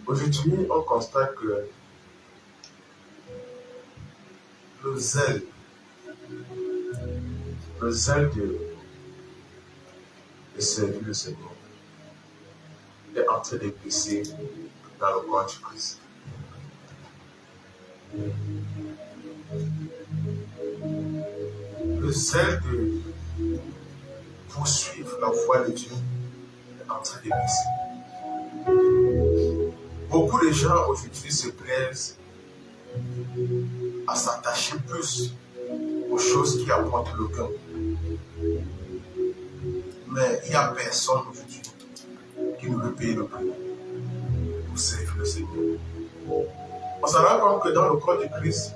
Aujourd'hui, on constate que le zèle de servir le Seigneur est en train de baisser dans le corps du Christ. Le zèle de poursuivre la voie de Dieu est en train de baisser. Beaucoup de gens aujourd'hui se plaisent à s'attacher plus aux choses qui apportent le gain. Mais il n'y a personne aujourd'hui qui ne veut payer le prix pour servir le Seigneur. On se rend compte que dans le corps de Christ,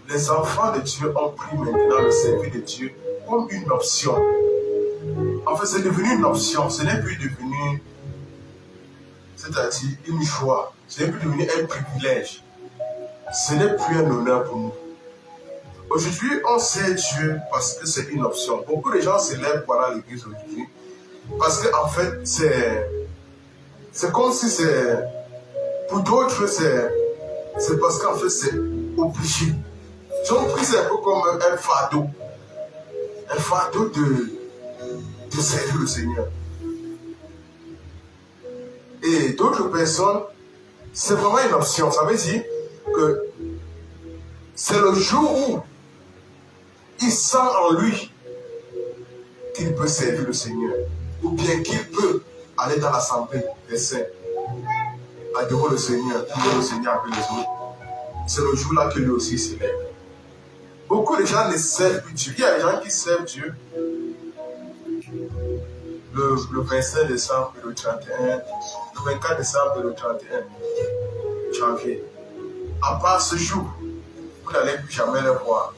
les enfants de Dieu ont pris maintenant le service de Dieu comme une option. En fait, c'est devenu une option, ce n'est plus devenu, c'est-à-dire une joie, ce n'est plus devenu un privilège, ce n'est plus un honneur pour nous. Aujourd'hui, on sert Dieu parce que c'est une option. Beaucoup de gens se lèvent pour aller à l'église aujourd'hui parce qu'en fait, c'est comme si c'est, pour d'autres, c'est parce qu'en fait, c'est obligé. Ils ont pris ça un peu comme un fardeau de servir le Seigneur. Et d'autres personnes, c'est vraiment une option. Ça veut dire que c'est le jour où il sent en lui qu'il peut servir le Seigneur, ou bien qu'il peut aller dans l'assemblée des saints, adorer le Seigneur, prier le Seigneur avec les autres. C'est le jour-là que lui aussi se lève. Beaucoup de gens ne servent plus Dieu. Il y a des gens qui servent Dieu le 25 décembre et le 31, le 24 décembre et le 31 janvier. À part ce jour, vous n'allez plus jamais le voir.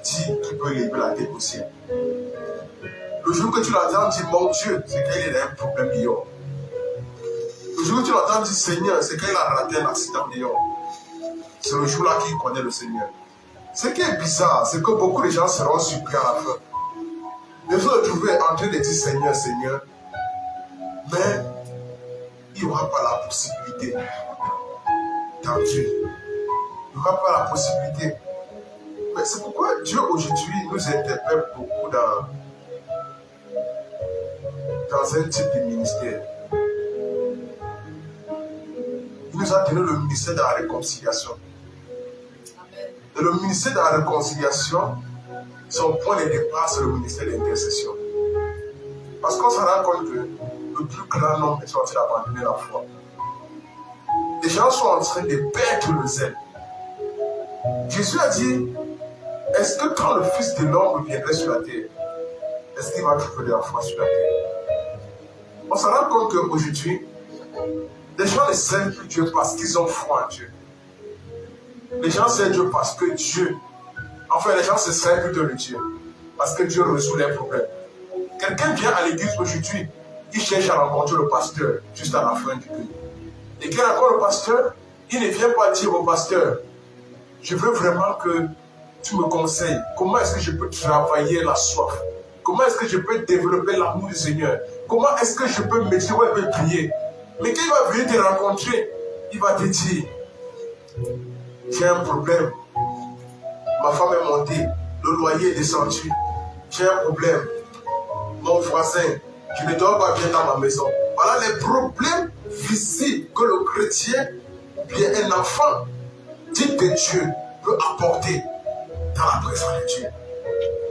Dis qu'il peut lever la tête au ciel. Le jour que tu l'entends dire mon Dieu, c'est qu'il a un problème dehors. Le jour que tu l'entends dire Seigneur, c'est qu'il a raté un accident dehors. C'est le jour-là qu'il connaît le Seigneur. Ce qui est bizarre, c'est que beaucoup de gens seront surpris à la fin. Ils vont se retrouver en train de dire Seigneur, Seigneur, mais il n'y aura pas la possibilité dans Dieu. Il n'y aura pas la possibilité. Mais c'est pourquoi Dieu aujourd'hui nous interpelle beaucoup dans un type de ministère. Il nous a donné le ministère de la réconciliation. Et le ministère de la réconciliation, son point de départ, c'est le ministère de l'intercession. Parce qu'on se rend compte que le plus grand nombre est en train d'abandonner la foi. Les gens sont en train de perdre le zèle. Jésus a dit, est-ce que quand le Fils de l'homme viendrait sur la terre, est-ce qu'il va trouver de la foi sur la terre? On se rend compte qu'aujourd'hui, les gens ne servent plus Dieu parce qu'ils ont foi en Dieu. Les gens servent Dieu parce que Dieu, enfin les gens se servent plutôt de Dieu, parce que Dieu résout leurs problèmes. Quelqu'un vient à l'église aujourd'hui, il cherche à rencontrer le pasteur juste à la fin du culte. Et quand encore le pasteur, il ne vient pas dire au pasteur, je veux vraiment que tu me conseilles, comment est-ce que je peux travailler la soif? Comment est-ce que je peux développer l'amour du Seigneur? Comment est-ce que je peux méditer ou prier? Mais quand il va venir te rencontrer, il va te dire, j'ai un problème, ma femme est montée, le loyer est descendu, j'ai un problème, mon voisin, je ne dors pas bien dans ma maison. Voilà les problèmes physiques que le chrétien, bien un enfant, dit que Dieu peut apporter dans la présence de Dieu.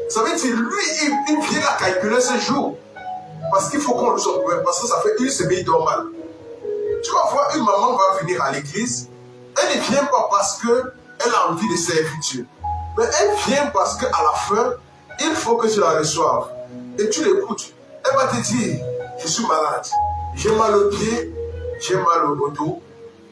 Ça veut dire, lui, il vient à calculer ce jour. Parce qu'il faut qu'on le soit, parce que ça fait une semaine, il dort mal. Tu vas voir, une maman va venir à l'église, elle ne vient pas parce qu'elle a envie de servir Dieu. Mais elle vient parce qu'à la fin, il faut que tu la reçoives. Et tu l'écoutes. Elle va te dire, je suis malade, j'ai mal au pied, j'ai mal au dos,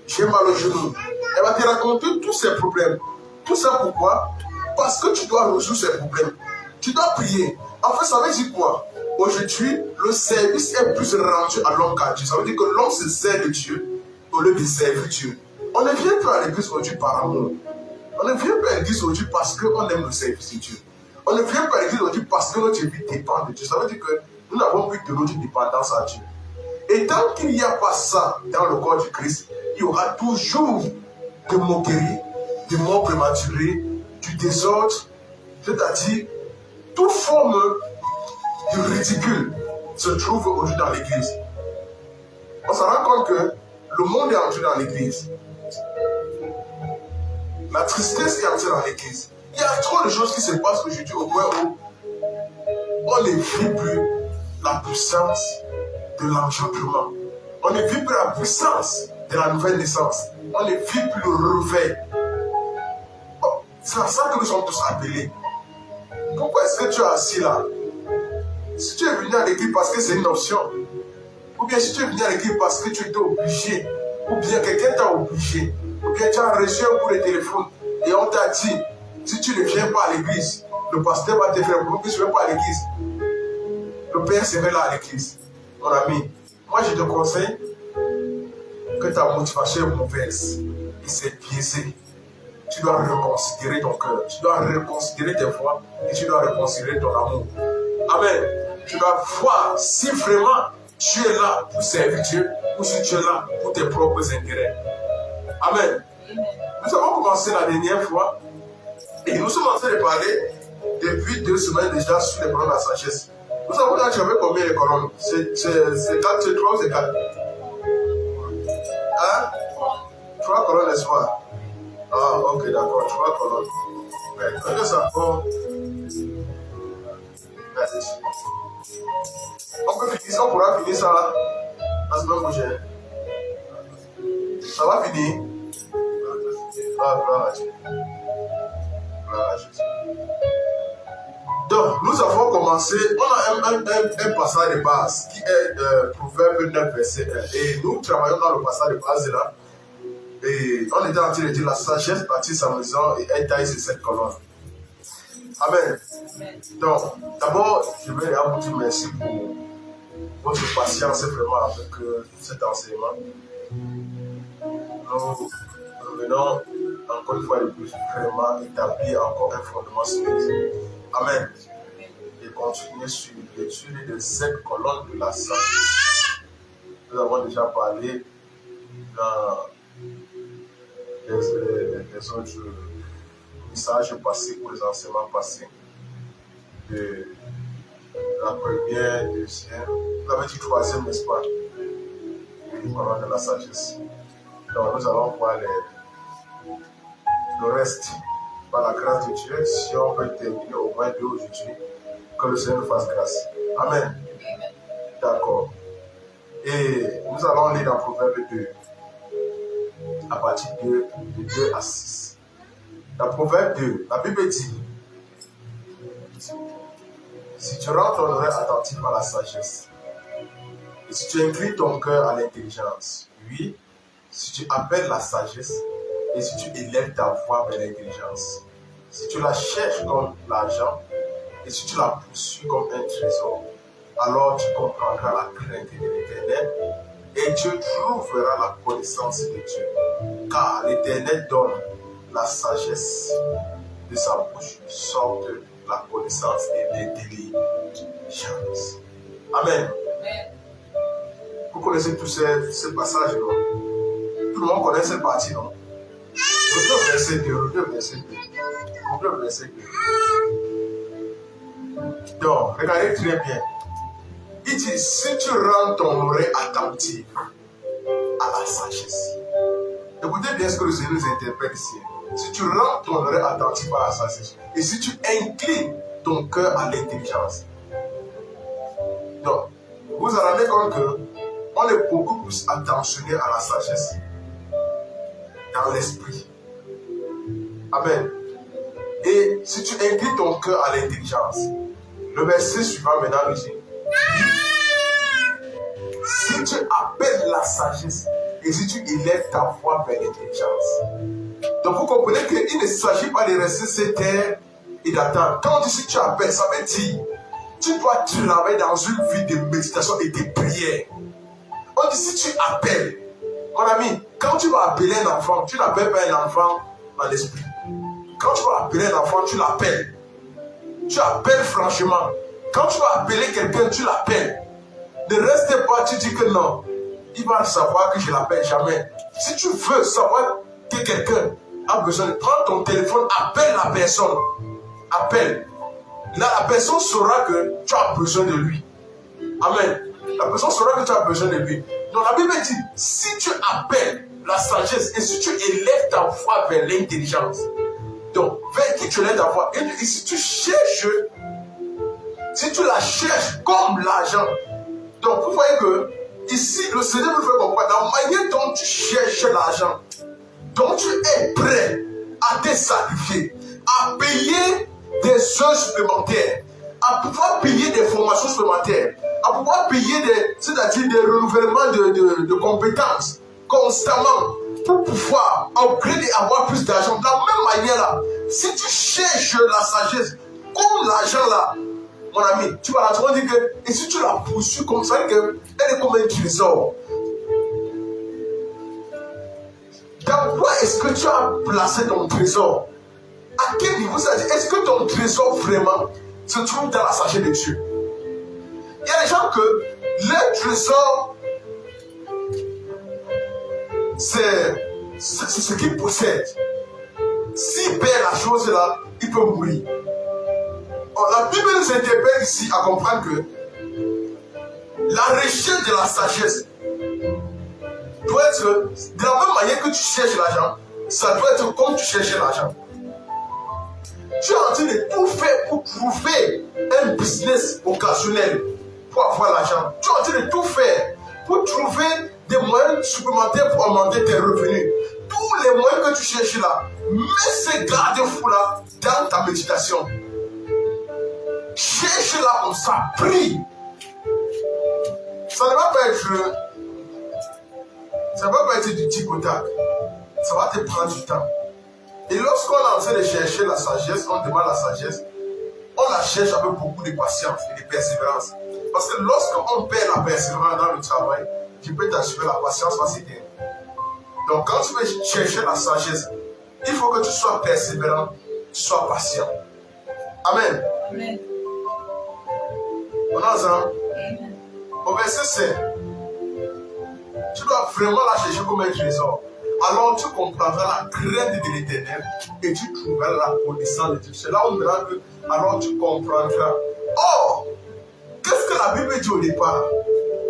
j'ai mal au genou. Elle va te raconter tous ses problèmes. Tout ça pourquoi? Parce que tu dois résoudre ces problèmes. Tu dois prier. En fait, ça veut dire quoi? Aujourd'hui, le service est plus rendu à l'homme qu'à Dieu. Ça veut dire que l'homme se sert de Dieu au lieu de servir Dieu. On ne vient plus à l'église aujourd'hui par amour. On ne vient pas à l'église aujourd'hui parce qu'on aime le service de Dieu. On ne vient pas à l'église aujourd'hui parce que notre vie dépend de Dieu. Ça veut dire que nous n'avons plus de notre dépendance à Dieu. Et tant qu'il n'y a pas ça dans le corps du Christ, il y aura toujours de moqueries, de morts prématurés, du désordre, c'est-à-dire toute forme de ridicule se trouve aujourd'hui dans l'église. On se rend compte que le monde est entré dans l'église. La tristesse est entrée dans l'église. Il y a trop de choses qui se passent aujourd'hui au point où on ne vit plus la puissance de l'engendrement. On ne vit plus la puissance de la nouvelle naissance. On ne vit plus le réveil. Oh, c'est à ça que nous sommes tous appelés. Pourquoi est-ce que tu es assis là? Si tu es venu à l'église parce que c'est une option, ou bien si tu es venu à l'église parce que tu étais obligé, ou bien quelqu'un t'a obligé, ou bien tu as reçu un coup de téléphone et on t'a dit, si tu ne viens pas à l'église, le pasteur va te faire pour que tu ne viens pas à l'église. Le Père serait là à l'église. Mon ami, moi je te conseille que ta motivation est mauvaise et c'est biaisé. Tu dois reconsidérer ton cœur, tu dois reconsidérer tes voies et tu dois reconsidérer ton amour. Amen. Tu dois voir si vraiment tu es là pour servir Dieu ou si tu es là pour tes propres intérêts. Amen. Nous avons commencé la dernière fois et nous sommes en train de parler depuis 2 semaines déjà sur les colonnes de la sagesse. Nous avons actuellement combien de colonnes? C'est 4, c'est 3 ou c'est 4? Hein? 3 colonnes, n'est-ce pas? Ah, ok, d'accord, 3 colonnes. Quand ça prend. On pourra finir ça là, la semaine prochaine. Ça va finir? Ah, gloire à Dieu. Gloire à Jésus. Donc, nous avons commencé, on a un passage de base qui est Proverbe 9, verset 1. Et nous travaillons dans le passage de base là. Et on était en train de dire la sagesse bâtit sa maison et elle taille sur cette colonne. Amen. Donc, d'abord, je vais vous dire merci pour votre patience vraiment avec cet enseignement. Nous venons encore une fois de plus vraiment établir encore un fondement solide. Amen. Et continuer sur l'étude de cette colonne de la sagesse. Nous avons déjà parlé dans les autres messages passés ou les enseignements passés de la première, deuxième, vous avez dit troisième, n'est-ce pas? Les colonnes de la sagesse. Donc nous allons voir le reste par la grâce de Dieu, si on peut terminer au moins 2 aujourd'hui, que le Seigneur nous fasse grâce. Amen. D'accord. Et nous allons lire dans Proverbe 2, à partir de 2 à 6. Dans Proverbe 2, la Bible dit, si tu rends ton oreille attentive à la sagesse, et si tu inclines ton cœur à l'intelligence, oui, si tu appelles la sagesse, et si tu élèves ta voix vers l'intelligence, si tu la cherches comme l'argent, et si tu la poursuis comme un trésor, alors tu comprendras la crainte de l'Éternel, et tu trouveras la connaissance de Dieu. Car l'Éternel donne la sagesse, de sa bouche sortent la connaissance et l'intelligence. Amen. Vous connaissez tous ces passages, non? Tout le monde connaît cette partie, non? Le verset 2, le verset 2. Le verset 2. Donc, regardez très bien. Il dit, si tu rends ton oreille attentive à la sagesse. Écoutez bien ce que le Seigneur nous interprète ici. Si tu rends ton oreille attentive à la sagesse, et si tu inclines ton cœur à l'intelligence. Donc, vous vous rendez compte qu'on est beaucoup plus attentionné à la sagesse dans l'esprit. Amen. Et si tu inclines ton cœur à l'intelligence, le verset suivant maintenant nous dit, si tu appelles la sagesse et si tu élèves ta voix vers l'intelligence. Donc vous comprenez qu'il ne s'agit pas de rester sur terre et d'attendre. Quand on dit si tu appelles, ça veut dire tu dois travailler dans une vie de méditation et de prière. On dit si tu appelles, mon ami, quand tu vas appeler un enfant, tu n'appelles pas un enfant dans l'esprit. Quand tu vas appeler un enfant, tu l'appelles. Tu appelles franchement. Quand tu vas appeler quelqu'un, tu l'appelles. Ne restez pas, tu dis que non. Il va savoir que je ne l'appelle jamais. Si tu veux savoir que quelqu'un a besoin, prends ton téléphone, appelle la personne. Appelle. Là, la personne saura que tu as besoin de lui. Amen. La personne saura que tu as besoin de lui. Donc la Bible dit, si tu appelles la sagesse et si tu élèves ta voix vers l'intelligence, donc vers qui tu élèves ta voix, et si tu cherches, si tu la cherches comme l'argent, donc vous voyez que ici, le Seigneur nous fait comprendre la manière dont tu cherches l'argent, dont tu es prêt à te sacrifier, à payer des heures supplémentaires, à pouvoir payer des formations supplémentaires, à pouvoir payer c'est-à-dire des renouvellements de compétences constamment pour pouvoir upgrade et avoir plus d'argent. De la même manière là, si tu cherches la sagesse comme l'argent là, mon ami, tu vas dire que, et si tu la poursuis comme ça, elle est comme un trésor. Dans quoi est-ce que tu as placé ton trésor? À quel niveau ça dit? Est-ce que ton trésor vraiment se trouve dans la sagesse de Dieu? Il y a des gens que leur trésor, c'est ce qu'ils possèdent. S'il perd la chose là, il peut mourir. La Bible nous interpelle ici à comprendre que la recherche de la sagesse doit être de la même manière que tu cherches l'argent, ça doit être comme tu cherches l'argent. Tu es en train de tout faire pour trouver un business occasionnel pour avoir l'argent. Tu es en train de tout faire pour trouver des moyens supplémentaires pour augmenter tes revenus. Tous les moyens que tu cherches là, mets ces garde-fous là dans ta méditation. Cherche-la comme ça, prie. Ça ne va pas être du tic au tac. Ça va te prendre du temps. Et lorsqu'on est en train de chercher la sagesse, on demande la sagesse, on la cherche avec beaucoup de patience et de persévérance. Parce que lorsqu'on perd la persévérance dans le travail, tu peux t'assurer la patience va s'éteindre. Donc quand tu veux chercher la sagesse, il faut que tu sois persévérant, tu sois patient. Amen. Amen. On a ça. Au verset 5, tu dois vraiment la chercher comme un trésor. Alors tu comprendras la crainte de l'Éternel et tu trouveras la connaissance de Dieu. C'est là où on verra que alors tu comprendras. Or, qu'est-ce que la Bible dit au départ?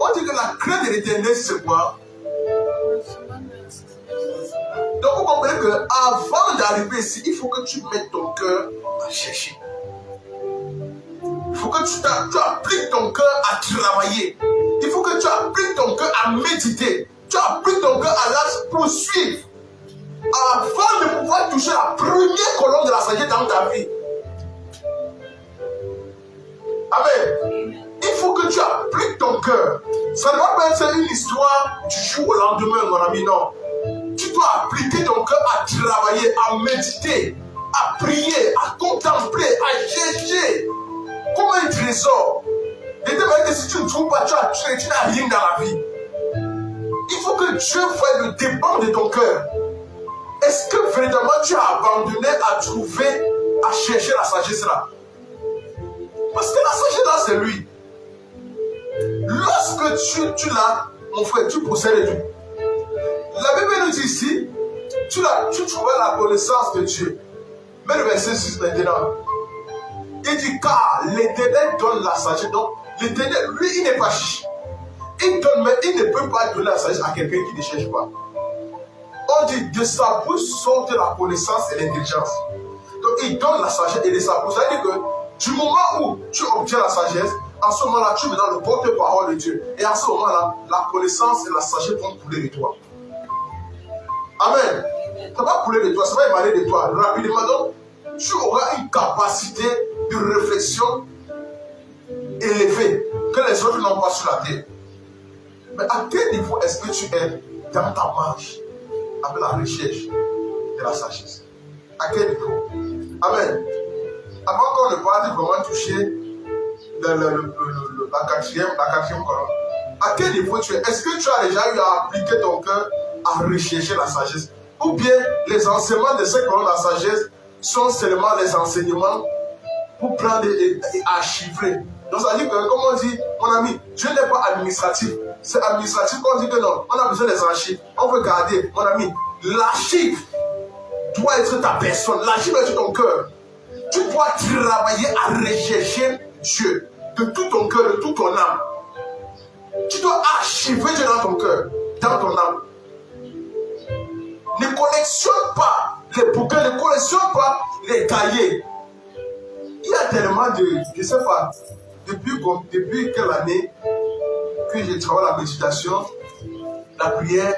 On dit que la crainte de l'Éternel, c'est quoi? Donc vous comprenez qu'avant d'arriver ici, il faut que tu mettes ton cœur à chercher. Il faut que tu appliques ton cœur à travailler. Il faut que tu appliques ton cœur à méditer. Tu appliques ton cœur à la poursuivre. Avant de pouvoir toucher la première colonne de la sagesse dans ta vie. Amen. Il faut que tu appliques ton cœur. Ça ne va pas être une histoire du jour au lendemain, mon ami, non. Tu dois appliquer ton cœur à travailler, à méditer, à prier, à contempler, à chercher. Comme un trésor. Et de si tu ne trouves pas, tu n'as rien dans la vie. Il faut que Dieu voie le dépend de ton cœur. Est-ce que véritablement tu as abandonné à trouver, à chercher la sagesse là? Parce que la sagesse là, c'est lui. Lorsque tu l'as, mon frère, tu possèdes Dieu. La Bible nous dit ici, tu trouveras la connaissance de Dieu. Mais le verset 6 maintenant, il dit car l'Éternel donne la sagesse. Donc l'Éternel, lui, il n'est pas chiche. Il donne, mais il ne peut pas donner la sagesse à quelqu'un qui ne cherche pas. On dit de sa bouche sortent la connaissance et l'intelligence. Donc il donne la sagesse et de sa bouche. Ça veut dire que du moment où tu obtiens la sagesse, en ce moment-là, tu es dans le porte-parole de Dieu. Et en ce moment-là, la connaissance et la sagesse vont couler de toi. Amen. Ça va couler de toi, ça va émaner de toi rapidement. Donc, tu auras une capacité de réflexion élevée que les autres n'ont pas sur la terre. Mais à quel niveau est-ce que tu es dans ta marche avec la recherche de la sagesse? À quel niveau? Amen. Avant qu'on ne parle de vraiment toucher la quatrième colonne, à quel niveau tu es? Est-ce que tu as déjà eu à appliquer ton cœur à rechercher la sagesse? Ou bien les enseignements de cette colonne de la sagesse sont seulement les enseignements pour prendre et archiver Donc ça veut dire que, comme on dit, mon ami, Dieu n'est pas administratif. C'est administratif qu'on dit que non, on a besoin des archives. On veut garder, mon ami, l'archive doit être ta personne. L'archive doit être ton cœur. Tu dois travailler à rechercher Dieu de tout ton cœur, de toute ton âme. Tu dois archiver Dieu dans ton cœur, dans ton âme. Ne collectionne pas les bouquins, ne collectionne pas les cahiers. Il y a tellement de, je ne sais pas, depuis quelle année que je travaille la méditation, la prière,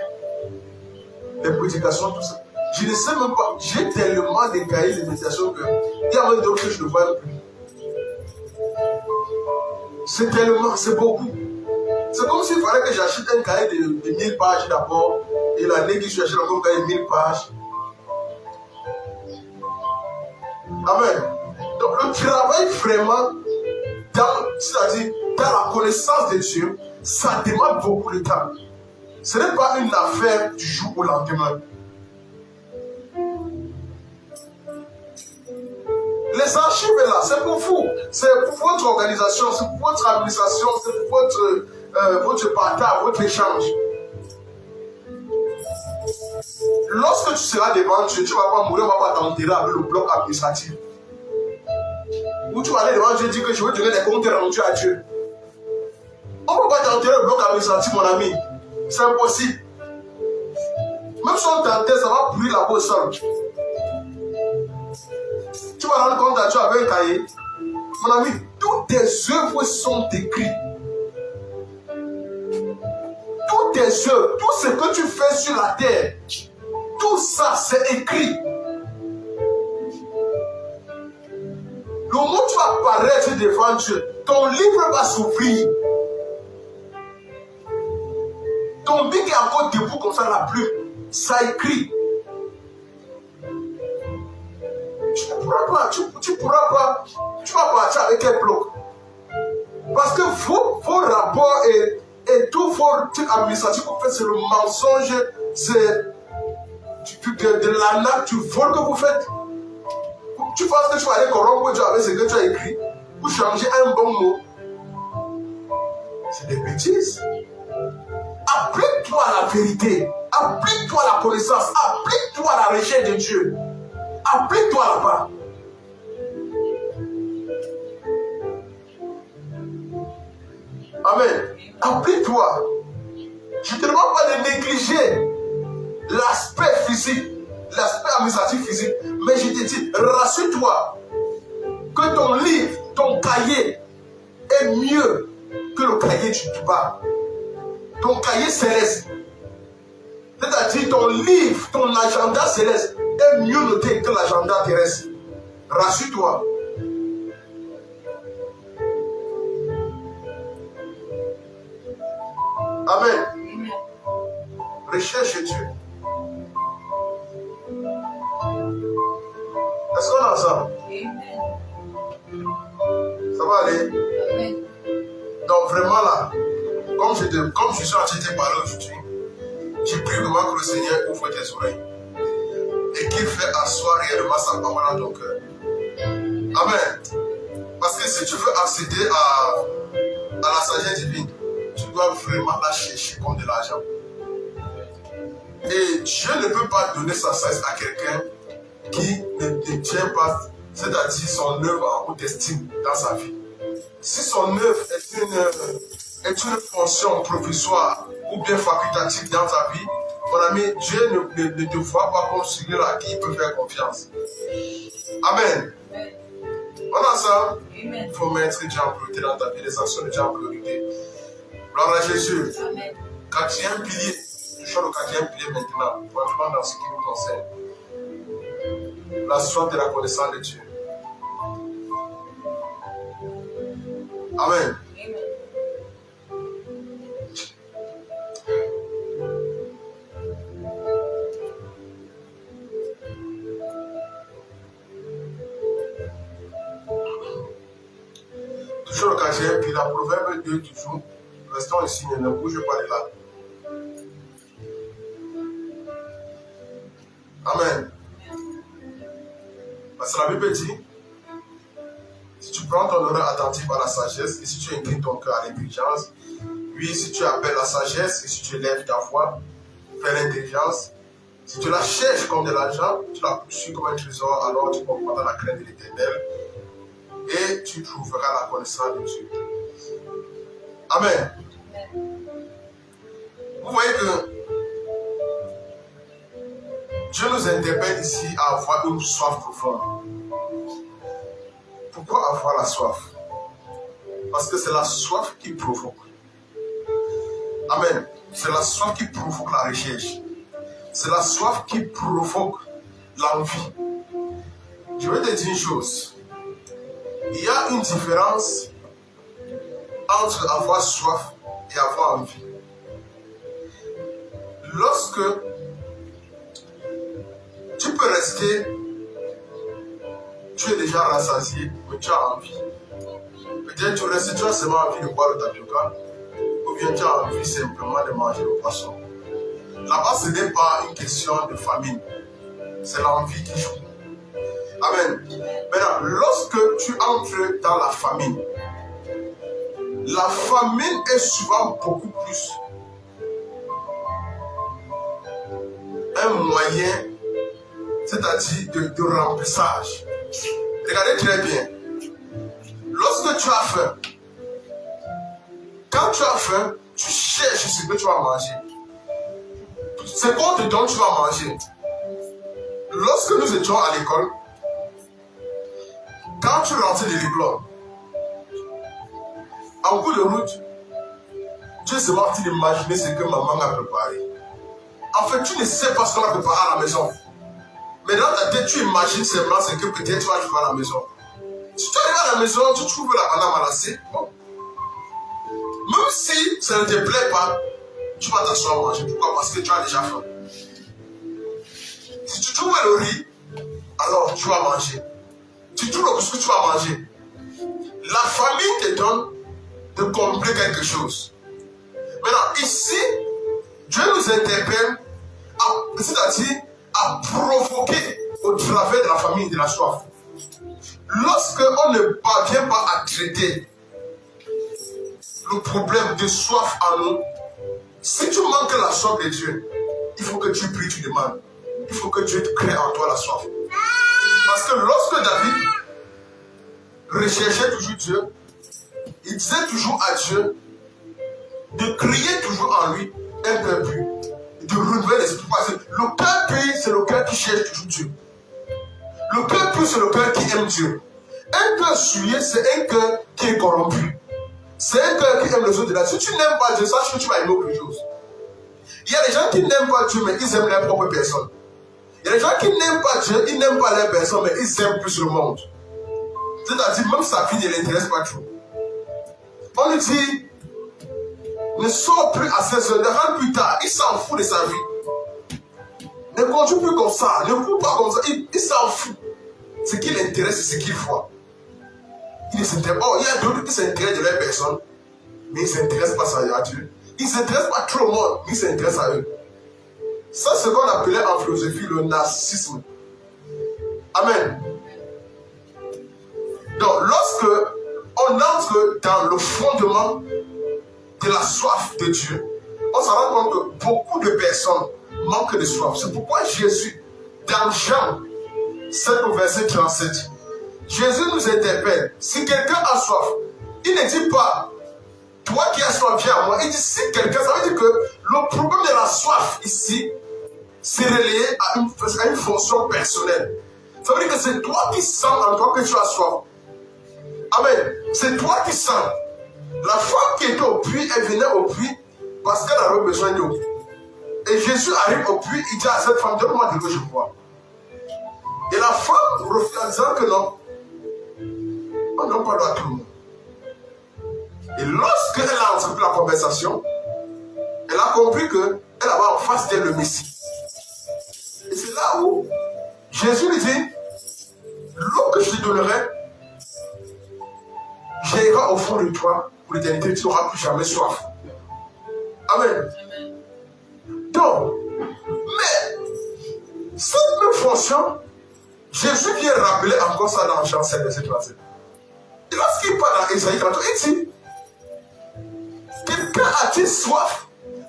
les prédications, tout ça. Je ne sais même pas, j'ai tellement de cahiers de méditation que il y a même d'autres que je ne vois plus. C'est tellement, c'est beaucoup. C'est comme s'il fallait que j'achète un cahier de 1000 pages d'abord, et l'année qui suit, j'achète encore un cahier de 1000 pages. Amen. Donc le travail vraiment, c'est-à-dire dans la connaissance de Dieu, ça demande beaucoup de temps. Ce n'est pas une affaire du jour au lendemain. Les archives là, c'est pour vous, c'est pour votre organisation, c'est pour votre administration, c'est pour votre partage, votre échange. Lorsque tu seras devant Dieu, tu ne vas pas mourir, on ne va pas t'enterrer avec le bloc administratif. Ou tu vas aller devant Dieu et dire que je veux donner des comptes rendus à Dieu. On ne peut pas t'enterrer le bloc administratif, mon ami. C'est impossible. Même si on t'enterre, ça va brûler la peau au sol. Tu vas rendre compte à Dieu avec un cahier. Mon ami, toutes tes œuvres sont écrites. Toutes tes œuvres, tout ce que tu fais sur la terre, tout ça c'est écrit. Le moment où tu vas apparaître devant Dieu, ton livre va s'ouvrir. Ton bic est encore debout comme ça, la plume, ça écrit. Tu vas partir avec un bloc. Parce que vos rapports et tous vos trucs administratifs que vous faites, c'est le mensonge, c'est de l'arnaque, du vol que vous faites. Tu penses que tu vas aller corrompre Dieu avec ce que tu as écrit pour changer un bon mot. C'est des bêtises. Applique-toi à la vérité. Applique-toi à la connaissance. Applique-toi à la recherche de Dieu. Applique-toi là-bas. Amen. Applique-toi. Je ne te demande pas de négliger l'aspect physique, l'aspect administratif physique, mais je te dis, rassure-toi que ton livre, ton cahier est mieux que le cahier du bas. Ton cahier céleste, c'est-à-dire ton livre, ton agenda céleste est mieux noté que l'agenda terrestre. Rassure-toi. Amen. Recherche Dieu. Est-ce qu'on est ensemble? Ça va aller? Amen. Donc vraiment là, comme je suis en train de te parler aujourd'hui, j'ai prie vraiment que le Seigneur ouvre tes oreilles et qu'il fait asseoir réellement sa parole dans ton cœur. Amen. Parce que si tu veux accéder à la sagesse divine, tu dois vraiment la chercher comme de l'argent. Et Dieu ne peut pas donner sa sagesse à quelqu'un qui ne tient pas, c'est-à-dire son œuvre en haute estime dans sa vie. Si son œuvre est une fonction provisoire ou bien facultative dans ta vie, mon ami, Dieu ne te voit pas comme celui à qui il peut faire confiance. Amen. On a ça. Il faut mettre Dieu en priorité dans ta vie, les actions de Dieu en priorité. Gloire à Jésus. Amen. Quatrième pilier. Je suis le quatrième pilier maintenant, vraiment dans ce qui nous concerne. La soif de la connaissance de Dieu. Amen. Toujours le quatrième pilier, la Proverbe 2 toujours. Restons ici, ne bougez pas de là. Amen. Parce que la Bible dit, si tu prends ton oreille attentive à la sagesse, et si tu inclines ton cœur à l'intelligence, oui, si tu appelles la sagesse, et si tu élèves ta voix vers l'intelligence, si tu la cherches comme de l'argent, tu la poursuis comme un trésor, alors tu comprendras la crainte de l'Éternel, et tu trouveras la connaissance de Dieu. Amen. Vous voyez que Dieu nous interpelle ici à avoir une soif profonde. Pourquoi avoir la soif? Parce que c'est la soif qui provoque. Amen. C'est la soif qui provoque la recherche. C'est la soif qui provoque l'envie. Je vais te dire une chose. Il y a une différence entre avoir soif et avoir envie. Lorsque tu peux rester, tu es déjà rassasié, mais tu as envie. Peut-être tu restes, tu as seulement envie de boire le tapioca, ou bien tu as envie simplement de manger le poisson. Là-bas, ce n'est pas une question de famine, c'est l'envie qui joue. Amen. Maintenant, lorsque tu entres dans la famine est souvent beaucoup plus un moyen, c'est-à-dire de remplissage. Regardez très bien. Lorsque tu as faim, quand tu as faim, tu cherches ce que tu vas manger. Ce qu'on te donne, tu vas manger. Lorsque nous étions à l'école, quand tu rentrais de l'école, en cours de route, tu es seulement en train d'imaginer ce que maman a préparé. En fait, tu ne sais pas ce qu'on a préparé à la maison. Mais dans ta tête, tu imagines seulement ce que peut-être tu vas trouver à la maison. Si tu arrives à la maison, tu trouves la banane malassée, bon. Même si ça ne te plaît pas, tu vas t'asseoir à manger. Pourquoi? Parce que tu as déjà faim. Si tu trouves le riz, alors tu vas manger. Si tu trouves le couscous, tu vas manger. La famille te donne de combler quelque chose. Maintenant, ici, Dieu nous interpelle, c'est-à-dire à provoquer au travers de la famille de la soif. Lorsque on ne parvient pas à traiter le problème de soif en nous, si tu manques la soif de Dieu, il faut que tu pries, tu demandes. Il faut que Dieu te crée en toi la soif. Parce que lorsque David recherchait toujours Dieu, il disait toujours à Dieu de crier toujours en lui un cœur pur, de renouveler l'esprit. Parce que le cœur pur, c'est le cœur qui cherche toujours Dieu. Le cœur pur, c'est le cœur qui aime Dieu. Un cœur souillé, c'est un cœur qui est corrompu. C'est un cœur qui aime les autres. Si tu n'aimes pas Dieu, sache que tu vas aimer autre chose. Il y a des gens qui n'aiment pas Dieu, mais ils aiment leur propre personne. Il y a des gens qui n'aiment pas Dieu, ils n'aiment pas leur personne, mais ils aiment plus le monde. C'est-à-dire, même sa vie ne l'intéresse pas trop. On lui dit, ne sors plus à 16 heures, ne rentre plus tard, il s'en fout de sa vie. Ne conduis plus comme ça, ne cours pas comme ça, il s'en fout. Ce qui l'intéresse, c'est ce qu'il voit. Il y a d'autres qui s'intéressent de leur personne, mais ils ne s'intéressent pas à Dieu. Ils ne s'intéressent pas trop au monde, mais ils s'intéressent à eux. Ça, c'est ce qu'on appelait en philosophie le narcissisme. Amen. Donc, lorsque on entre dans le fondement de la soif de Dieu, on se rend compte que beaucoup de personnes manquent de soif. C'est pourquoi Jésus, dans Jean 7 au verset 37, Jésus nous interpelle. Si quelqu'un a soif, il ne dit pas, toi qui as soif, viens à moi. Il dit, si quelqu'un, ça veut dire que le problème de la soif ici, c'est relié à une fonction personnelle. Ça veut dire que c'est toi qui sens en toi que tu as soif. Amen. C'est toi qui sens. La femme qui était au puits, elle venait au puits parce qu'elle avait besoin d'eau. Et Jésus arrive au puits, il dit à cette femme, donne-moi de l'eau, je bois. Et la femme refuse en disant que non. On n'a pas droit à tout le monde. Et lorsqu'elle a entrepris la conversation, elle a compris qu'elle avait en face d'elle le Messie. Et c'est là où Jésus lui dit, l'eau que je te donnerai, j'ira au fond de toi pour l'éternité, tu n'auras plus jamais soif. Amen. Donc, mais cette même fonction, Jésus vient rappeler encore ça dans Jean 7, verset 37. Et lorsqu'il parle dans Ésaïe 33, il dit, quelqu'un a-t-il soif?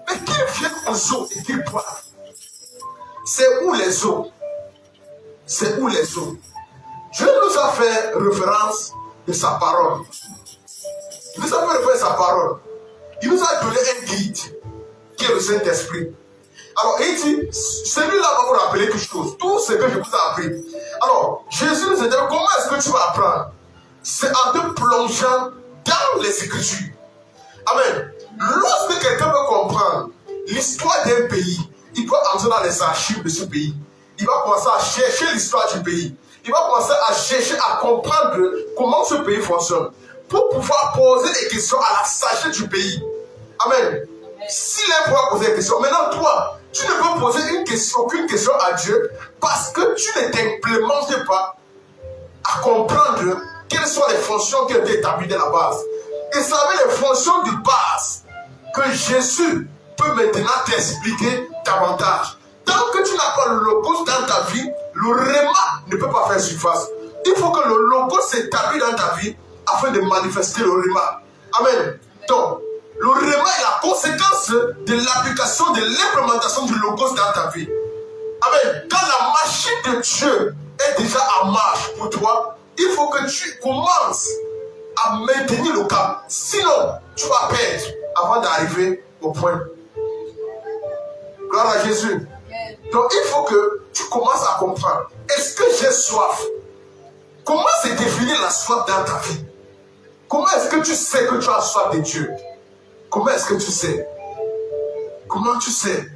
Mais qu'il vienne aux eaux et qu'il boive. C'est où les eaux? C'est où les eaux? Dieu nous a fait référence de sa parole. Il nous a fait référence de sa parole. Il nous a donné un guide qui est le Saint-Esprit. Alors, il dit, celui-là va vous rappeler quelque chose. Tout ce que je vous ai appris. Alors, Jésus nous a dit, comment est-ce que tu vas apprendre? C'est en te plongeant dans les Écritures. Amen. Lorsque quelqu'un veut comprendre l'histoire d'un pays, il doit entrer dans les archives de ce pays. Il va commencer à chercher l'histoire du pays. Il va commencer à chercher à comprendre comment ce pays fonctionne pour pouvoir poser des questions à la sagesse du pays. Amen. S'il est pour poser des questions, maintenant toi, tu ne peux poser aucune question à Dieu parce que tu ne t'implémentes pas à comprendre quelles sont les fonctions qui ont été établies de la base. Et ça avait les fonctions de base que Jésus peut maintenant t'expliquer davantage. Tant que tu n'as pas le logos dans ta vie, le réma ne peut pas faire surface. Il faut que le logos s'établisse dans ta vie afin de manifester le réma. Amen. Donc, le réma est la conséquence de l'application, de l'implémentation du logos dans ta vie. Amen. Quand la machine de Dieu est déjà en marche pour toi, il faut que tu commences à maintenir le cap. Sinon, tu vas perdre avant d'arriver au point. Gloire à Jésus. Donc, il faut que tu commences à comprendre. Est-ce que j'ai soif? Comment se définit la soif dans ta vie? Comment est-ce que tu sais que tu as soif de Dieu? Comment est-ce que tu sais? Comment tu sais?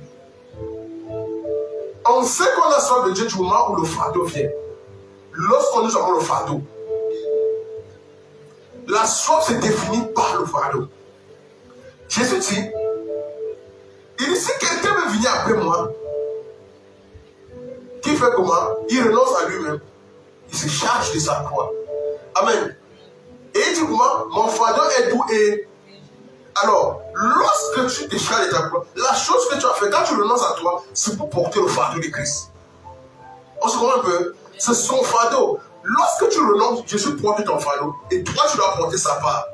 On sait qu'on a soif de Dieu du moment où le fardeau vient. Lorsqu'on nous avons le fardeau, la soif se définit par le fardeau. Jésus dit, il dit, si quelqu'un veut venir après moi, qui fait comment? Il renonce à lui-même. Il se charge de sa croix. Amen. Et il dit comment? Mon fardeau est doux et... Alors, lorsque tu te charges de ta croix, la chose que tu as fait, quand tu renonces à toi, c'est pour porter le fardeau de Christ. On se comprend un peu? C'est son fardeau. Lorsque tu renonces, Jésus porte ton fardeau. Et toi, tu dois porter sa part.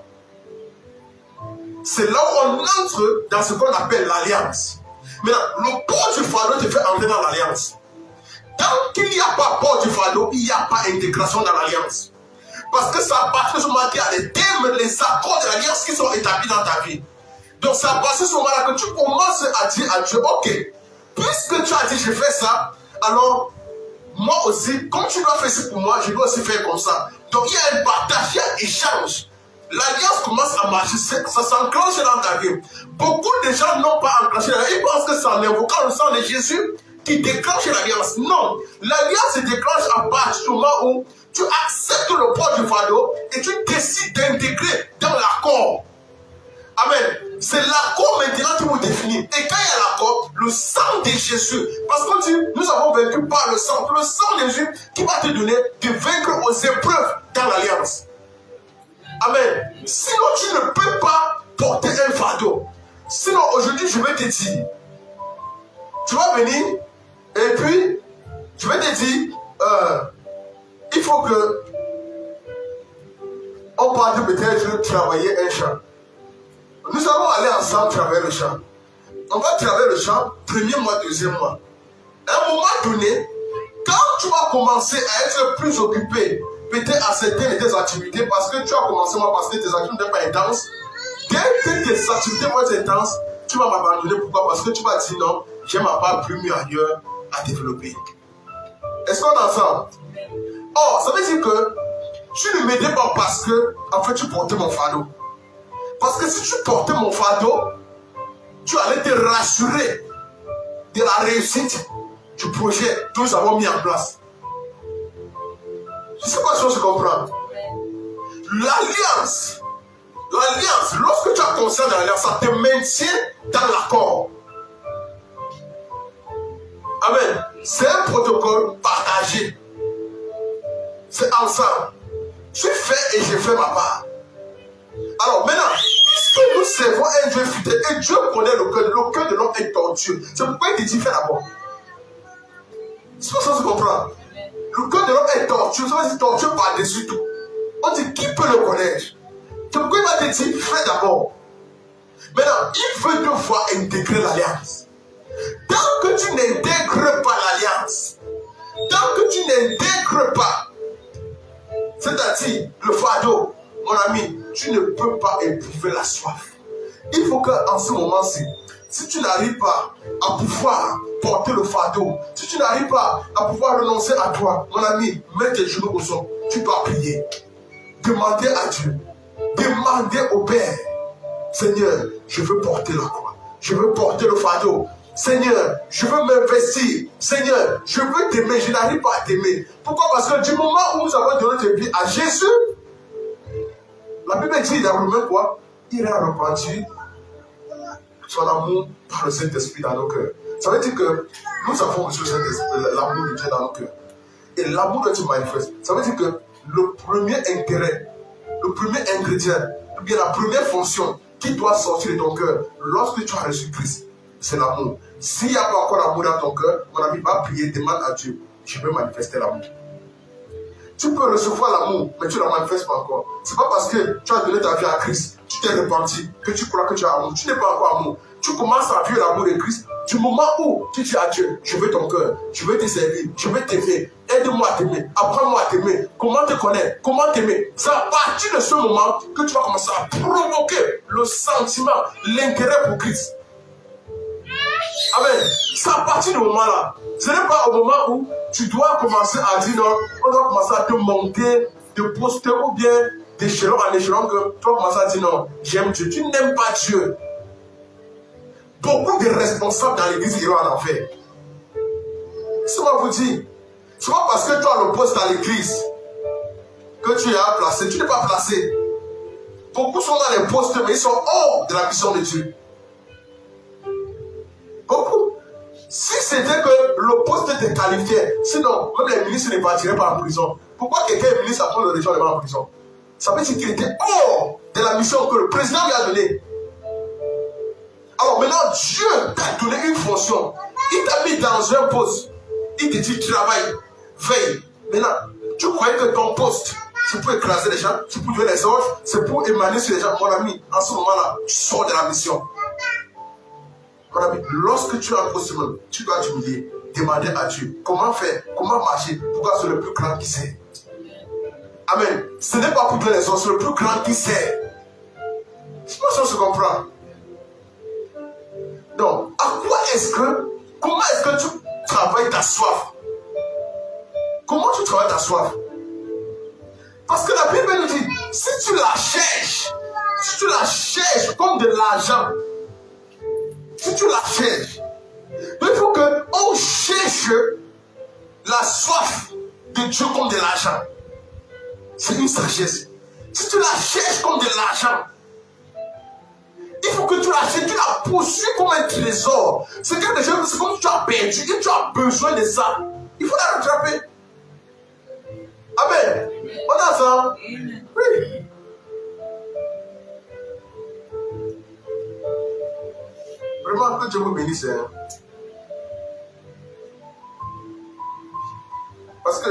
C'est là où on entre dans ce qu'on appelle l'alliance. Maintenant, le port du fardeau te fait entrer dans l'alliance. Tant qu'il n'y a pas port du fardeau, il n'y a pas intégration dans l'alliance. Parce que ça part de ce moment qu'il y a les thèmes, les accords de l'alliance qui sont établis dans ta vie. Donc ça passe ce moment-là que tu commences à dire à Dieu, ok, puisque tu as dit je fais ça, alors moi aussi, comme tu dois faire ça pour moi, je dois aussi faire comme ça. Donc il y a un partage, il y a un échange. L'alliance commence à marcher, ça s'enclenche dans ta vie. Beaucoup de gens n'ont pas enclenché l'alliance. Ils pensent que c'est en invoquant le sang de Jésus qui déclenche l'alliance. Non, l'alliance se déclenche à partir du moment où tu acceptes le port du fardeau et tu décides d'intégrer dans l'accord. Amen. C'est l'accord maintenant qui vous définit. Et quand il y a l'accord, le sang de Jésus, parce qu'on dit, nous avons vaincu par le sang de Jésus qui va te donner de vaincre aux épreuves dans l'alliance. Amen. Sinon, tu ne peux pas porter un fardeau. Sinon, aujourd'hui, je vais te dire, tu vas venir et puis, je vais te dire, il faut que on parte peut-être travailler un champ. Nous allons aller ensemble travailler le champ. On va travailler le champ, premier mois, deuxième mois. À un moment donné, quand tu vas commencer à être plus occupé, peut-être à certaines de tes activités, parce que tu as commencé moi, parce que tes activités ne sont pas intenses, dès que tes activités vont être intenses, tu vas m'abandonner. Pourquoi? Parce que tu vas dire non, j'ai ma part plus mieux ailleurs à développer. Est-ce qu'on est ensemble? Or, ça veut dire que tu ne m'aidais pas parce que, en fait, tu portais mon fardeau. Parce que si tu portais mon fardeau, tu allais te rassurer de la réussite du projet que nous avons mis en place. Je sais pas si on se comprend. L'alliance, lorsque tu as conscience de l'alliance, ça te maintient dans l'accord. Amen. C'est un protocole partagé. C'est ensemble. Tu fais et je fais ma part. Alors maintenant, puisque nous servons un Dieu fidèle et Dieu connaît le cœur de l'homme est tortueux. C'est pourquoi il te dit fais d'abord. C'est pour ça que tu comprends. Le cœur de l'homme est tortueux, ça veut dire tortueux par-dessus tout. On dit qui peut le connaître? C'est pourquoi il va te dire, fais d'abord. Maintenant, il veut te voir intégrer l'alliance. Tant que tu n'intègres pas l'alliance, tant que tu n'intègres pas, c'est-à-dire le fardeau, mon ami, tu ne peux pas éprouver la soif. Il faut qu'en ce moment-ci, si tu n'arrives pas à pouvoir porter le fardeau, si tu n'arrives pas à pouvoir renoncer à toi, mon ami, mets tes genoux au sol. Tu dois prier. Demander à Dieu. Demander au Père. Seigneur, je veux porter la croix. Je veux porter le fardeau. Seigneur, je veux m'investir. Seigneur, je veux t'aimer. Je n'arrive pas à t'aimer. Pourquoi? Parce que du moment où nous avons donné notre vie à Jésus, la Bible dit dans Romains quoi? Il a repenti son amour par le Saint-Esprit dans nos cœurs. Ça veut dire que nous avons reçu l'amour de Dieu dans nos cœurs. Et l'amour de Dieu manifeste. Ça veut dire que le premier intérêt, le premier ingrédient, ou bien la première fonction qui doit sortir de ton cœur lorsque tu as reçu Christ, c'est l'amour. S'il n'y a pas encore l'amour dans ton cœur, mon ami, va prier, demande à Dieu, je veux manifester l'amour. Tu peux recevoir l'amour, mais tu ne la manifestes pas encore. Ce n'est pas parce que tu as donné ta vie à Christ, tu t'es repenti, que tu crois que tu as amour. Tu n'es pas encore amour. Tu commences à vivre l'amour de Christ du moment où tu dis à Dieu, je veux ton cœur, je veux te servir, je veux t'aimer, aide-moi à t'aimer, apprends-moi à t'aimer, comment te connaître, comment t'aimer. C'est à partir de ce moment que tu vas commencer à provoquer le sentiment, l'intérêt pour Christ. Amen. C'est à partir du moment-là. Ce n'est pas au moment où tu dois commencer à dire non, on doit commencer à te monter de poste ou bien d'échelon en échelon que tu vas commencer à dire non, j'aime Dieu. Tu n'aimes pas Dieu. Beaucoup de responsables dans l'église iront en enfer. C'est moi vous dire. C'est pas parce que tu as le poste dans l'église que tu es placé. Tu n'es pas placé. Beaucoup sont dans les postes, mais ils sont hors de la mission de Dieu. Beaucoup. Si c'était que le poste te qualifiait, sinon, même les ministres ne partiraient pas en prison. Pourquoi quelqu'un est ministre après le région n'est pas en prison? Ça veut dire qu'il était hors de la mission que le président lui a donnée. Alors maintenant, Dieu t'a donné une fonction. Il t'a mis dans un poste. Il te dit travaille, veille. Maintenant, tu croyais que ton poste, c'est pour écraser les gens, c'est pour donner les ordres, c'est pour émaner sur les gens. Mon ami, en ce moment-là, tu sors de la mission. Mon ami, lorsque tu as un poste, tu dois t'humilier, demander à Dieu comment faire, comment marcher, pourquoi c'est le plus grand qui sait. Amen. Ce n'est pas pour donner les ordres, c'est le plus grand qui sait. Je pense qu'on se comprend. Donc, comment est-ce que tu travailles ta soif? Comment tu travailles ta soif? Parce que la Bible nous dit, si tu la cherches comme de l'argent, si tu la cherches, il faut qu'on cherche la soif de Dieu comme de l'argent. C'est une sagesse. Si tu la cherches comme de l'argent, il faut que tu la cherches, tu la poursuis comme un trésor. C'est quelque chose, c'est comme si tu as perdu et tu as besoin de ça. Il faut la rattraper. Amen. On a ça? Oui. Vraiment, que Dieu vous bénisse. Parce que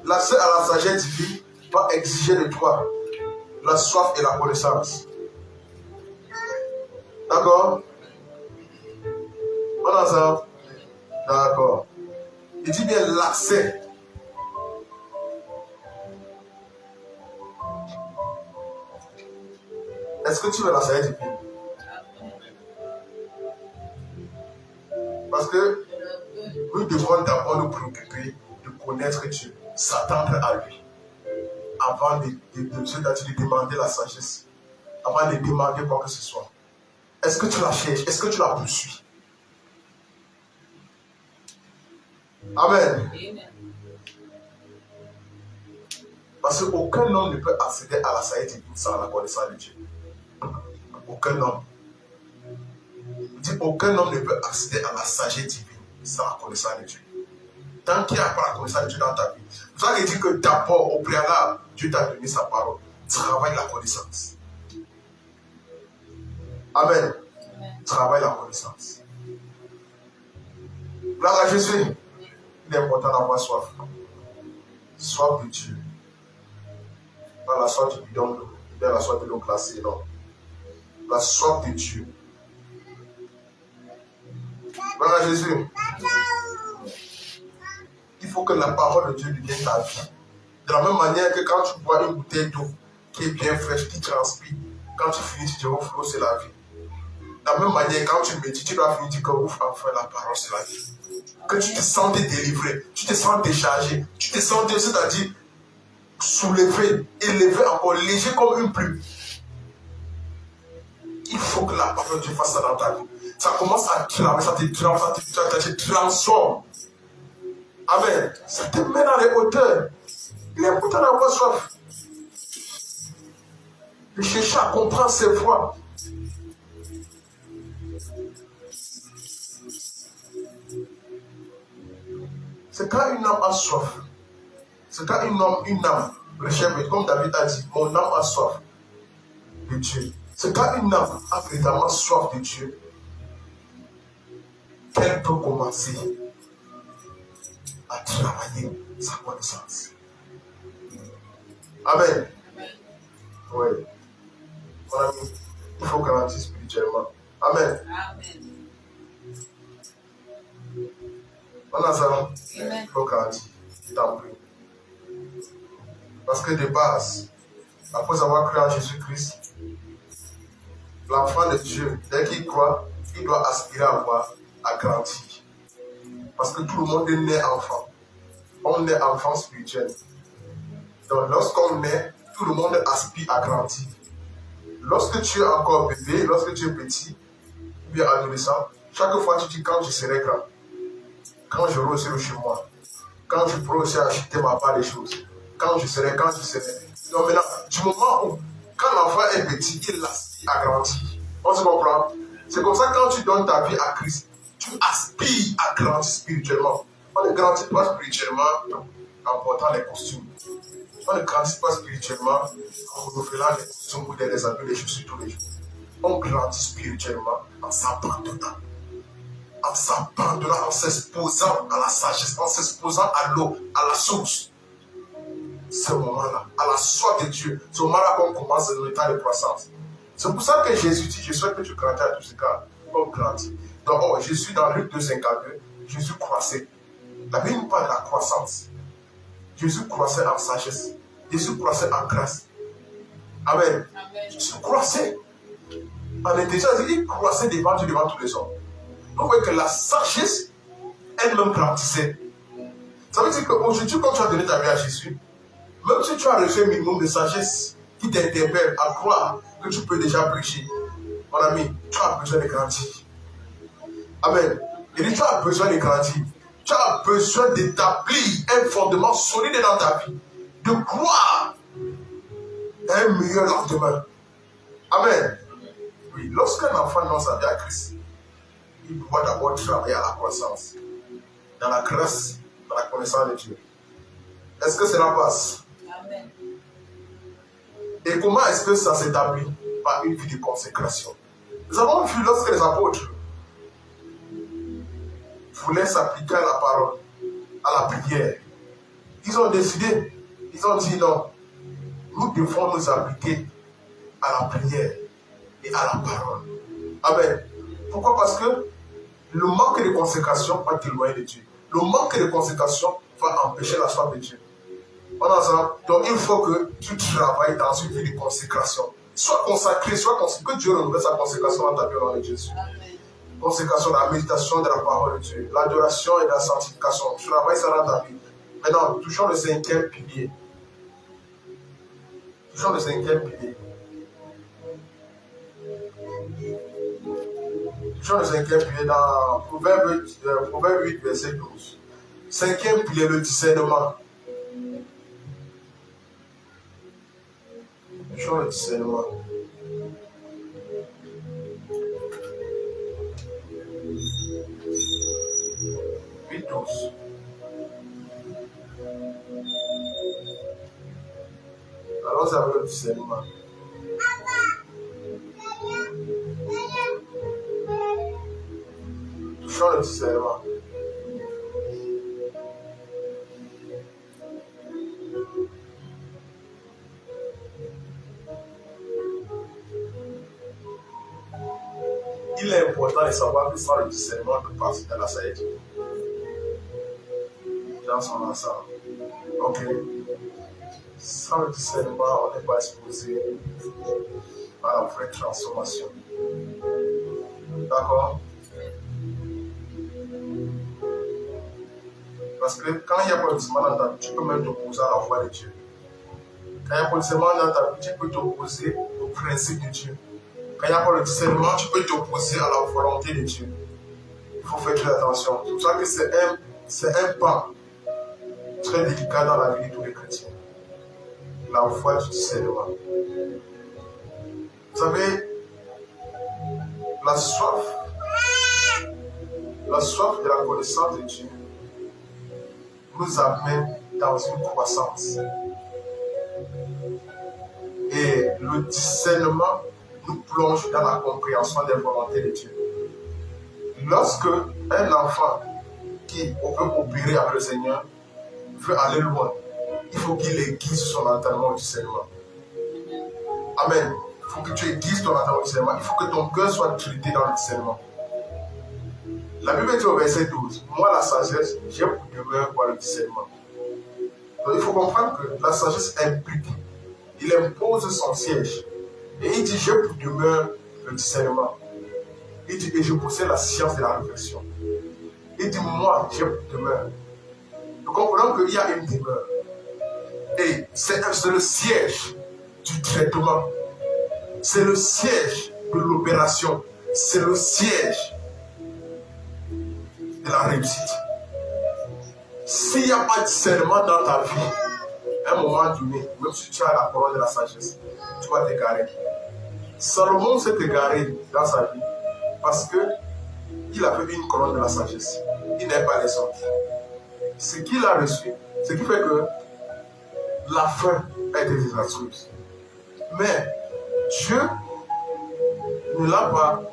l'accès à la sagesse divine va exiger de toi la soif et la connaissance. D'accord? On a ça? D'accord. Il dit bien l'accès. Est-ce que tu veux la sagesse divine? Parce que nous devons d'abord nous préoccuper de connaître Dieu, s'attendre à lui, avant de demander la sagesse, avant de demander quoi que ce soit. Est-ce que tu la cherches? Est-ce que tu la poursuis? Amen. Parce qu'aucun homme ne peut accéder à la sagesse divine sans la connaissance de Dieu. Aucun homme. Il dit aucun homme ne peut accéder à la sagesse divine sans la connaissance de Dieu. Tant qu'il n'y a pas la connaissance de Dieu dans ta vie, vous allez dire que d'abord, au préalable, Dieu t'a donné sa parole. Travaille la connaissance. Amen. Travaille la connaissance. Gloire à Jésus. Il est important d'avoir soif. Soif de Dieu. Pas la soif du bidon, bien la soif de l'eau glacée, non. La soif de Dieu. Voilà Jésus. Il faut que la parole de Dieu devienne ta vie. De la même manière que quand tu bois une bouteille d'eau qui est bien fraîche, qui transpire, quand tu finis, tu dis, oh, flot, c'est la vie. De la même manière, quand tu médites, tu dois finir, tu dis que, ouf, enfin, la parole, c'est la vie. Que tu te sens délivré, tu te sens déchargé, tu te sens, c'est-à-dire, soulevé, élevé encore, léger comme une plume. Il faut que la parole de Dieu fasse ça dans ta vie. Ça commence à travailler, ça te transforme. Amen. Ça te met dans les hauteurs. Il est important d'avoir soif. De chercher à comprendre ses voies. C'est quand une âme a soif. C'est quand une âme recherche, comme David a dit, mon âme a soif de Dieu. C'est quand une âme a véritablement soif de Dieu qu'elle peut commencer à travailler sa connaissance. Amen. Oui. Mon ami, il faut grandir spirituellement. Amen. Amen. En Nazareth, il faut grandir. Je t'en prie. Parce que de base, après avoir cru en Jésus-Christ, l'enfant de Dieu, dès qu'il croit, il doit aspirer à voir, à grandir. Parce que tout le monde est né enfant. On est enfant spirituel. Donc lorsqu'on naît, tout le monde aspire à grandir. Lorsque tu es encore bébé, lorsque tu es petit, ou bien adolescent, chaque fois tu dis quand je serai grand, quand j'aurai aussi le chez moi, quand je pourrai aussi acheter ma part des choses, quand je serai. Donc maintenant, du moment où, quand l'enfant est petit, il aspire à grandir. On se comprend? C'est comme ça que quand tu donnes ta vie à Christ, tu aspires à grandir spirituellement. On ne grandit pas spirituellement en portant les costumes. On ne grandit pas spirituellement en renouvelant les costumes ou les habits, les chaussures tous les jours. On grandit spirituellement en s'abandonnant. En s'exposant à la sagesse, en s'exposant à l'eau, à la source. Ce moment-là, à la soif de Dieu, ce moment-là qu'on commence dans l'état de croissance. C'est pour ça que Jésus dit, je souhaite que tu grandis à tout ce cas, on grandit. Donc, Jésus dans Luc 2,52, Jésus croissait. La Bible nous parle de la croissance. Jésus croissait en sagesse. Jésus croissait en grâce. Amen. Jésus croissait en intelligence. Il croissait devant Dieu, devant tous les hommes. Vous voyez que la sagesse, elle-même grandissait. Ça veut dire qu'aujourd'hui, quand tu as donné ta vie à Jésus, même si tu as reçu un minimum de sagesse qui t'interpelle à croire que tu peux déjà prêcher, mon ami, tu as besoin de grandir. Amen. Il dit, tu as besoin de grandir. Tu as besoin d'établir un fondement solide dans ta vie. De croire à un meilleur lendemain. Amen. Oui, lorsqu'un enfant donne sa vie à Christ, il doit d'abord travailler à la croissance, dans la grâce, dans la connaissance de Dieu. Est-ce que cela passe? Amen. Et comment est-ce que ça s'établit? Par une vie de consécration. Nous avons vu lorsque les apôtres voulaient s'appliquer à la parole, à la prière. Ils ont décidé, ils ont dit non, nous devons nous appliquer à la prière et à la parole. Amen. Pourquoi? Parce que le manque de consécration va t'éloigner de Dieu. Le manque de consécration va empêcher la soif de Dieu. Donc il faut que tu travailles dans une vie de consécration. Sois consacré, que Dieu renouvelle sa consécration dans ta vie au nom de Jésus. Consécration de la méditation de la parole de Dieu, l'adoration et la sanctification. Tu travailles ça dans ta vie. Maintenant, touchons le cinquième pilier. Touchons le cinquième pilier. Touchons le cinquième pilier dans Proverbe 8, verset 12. Cinquième pilier, le discernement. Touchons le discernement. Allons avec le discernement. Touchons le discernement. il est important de savoir que sans le discernement, on peut passer dans la saïd. Dans son ensemble. Ok. Sans le discernement, on n'est pas exposé à la vraie transformation. D'accord? Parce que quand il n'y a pas de discernement dans ta vie, tu peux même t'opposer à la voix de Dieu. Quand il n'y a pas de discernement dans ta vie, tu peux t'opposer au principe de Dieu. Quand il n'y a pas de discernement, tu peux t'opposer à la volonté de Dieu. Il faut faire très attention. C'est pour ça que c'est un pas très délicat dans la vie de tous les chrétiens. La voie du discernement. Vous savez, la soif de la connaissance de Dieu nous amène dans une croissance. Et le discernement nous plonge dans la compréhension des volontés de Dieu. Lorsque un enfant qui veut opérer avec le Seigneur veut aller loin, il faut qu'il aiguise son entraînement au discernement. Amen. Il faut que tu aiguises ton entraînement au discernement. Il faut que ton cœur soit traité dans le discernement. La Bible dit au verset 12, moi la sagesse, j'ai pour demeure par le discernement. Donc il faut comprendre que la sagesse implique, il impose son siège. Et il dit, j'ai pour demeure le discernement. Il dit, et je possède la science de la réflexion. Il dit, moi, j'ai pour demeure. Nous comprenons qu'il y a une demeure. Et c'est le siège du traitement. C'est le siège de l'opération. C'est le siège de la réussite. S'il n'y a pas de discernement dans ta vie, à un moment donné, même si tu as la parole de la sagesse, tu vas t'égarer. Salomon s'est égaré dans sa vie parce qu'il avait une colonne de la sagesse. Il n'est pas les autres. Ce qu'il a reçu, ce qui fait que la fin a été désastreuse. Mais Dieu ne l'a pas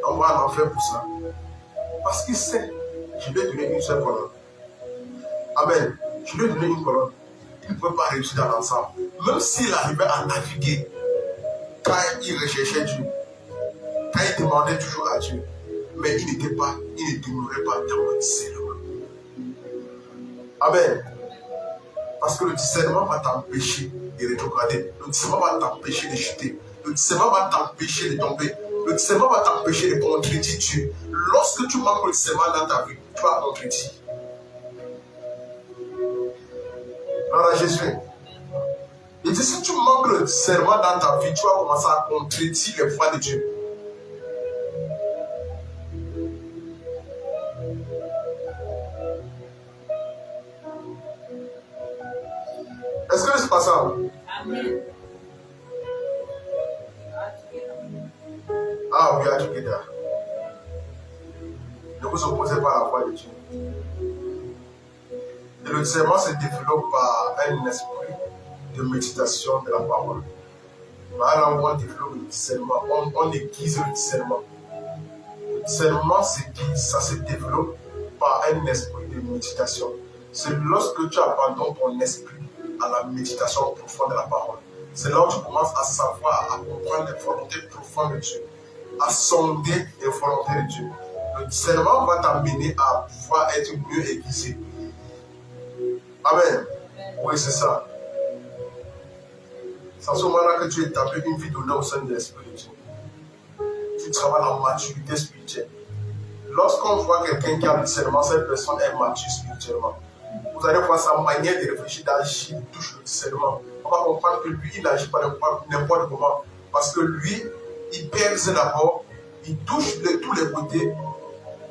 envoyé en enfer pour ça. Parce qu'il sait, je lui ai donné une seule colonne. Amen. Je lui ai donné une colonne. Il ne pouvait pas réussir dans l'ensemble. Même s'il arrivait à naviguer, quand il recherchait Dieu, quand il demandait toujours à Dieu, mais il ne demeurait pas dans le discernement. Amen. Parce que le discernement va t'empêcher de rétrograder. Le discernement va t'empêcher de chuter. Le discernement va t'empêcher de tomber. Le discernement va t'empêcher de contredire Dieu. Lorsque tu manques le discernement dans ta vie, tu vas contredire. Voilà Jésus. Il dit, si tu manques le discernement dans ta vie, tu vas commencer à contredire les voies de Dieu. Est-ce que c'est pas ça? Amen. Ah oui, à together. Ne vous opposez pas à la voie de Dieu. Et le discernement se développe par un esprit de méditation de la parole. Voilà où on développe le discernement, on aiguise le discernement. Le discernement s'aiguise, ça se développe par un esprit de méditation. C'est lorsque tu abandonnes ton esprit à la méditation profonde de la parole. C'est là où tu commences à savoir, à comprendre les volontés profondes de Dieu, à sonder les volontés de Dieu. Le discernement va t'amener à pouvoir être mieux aiguisé. Amen. Oui, c'est ça. C'est à ce moment-là que tu établis une vie d'honneur au sein de l'Esprit de Dieu. Tu travailles en maturité spirituelle. Lorsqu'on voit quelqu'un qui a le discernement, cette personne est mature spirituellement. Vous allez voir sa manière de réfléchir, d'agir, touche le discernement. On va comprendre que lui, il n'agit pas n'importe comment. Parce que lui, il pèse d'abord, il touche de tous les côtés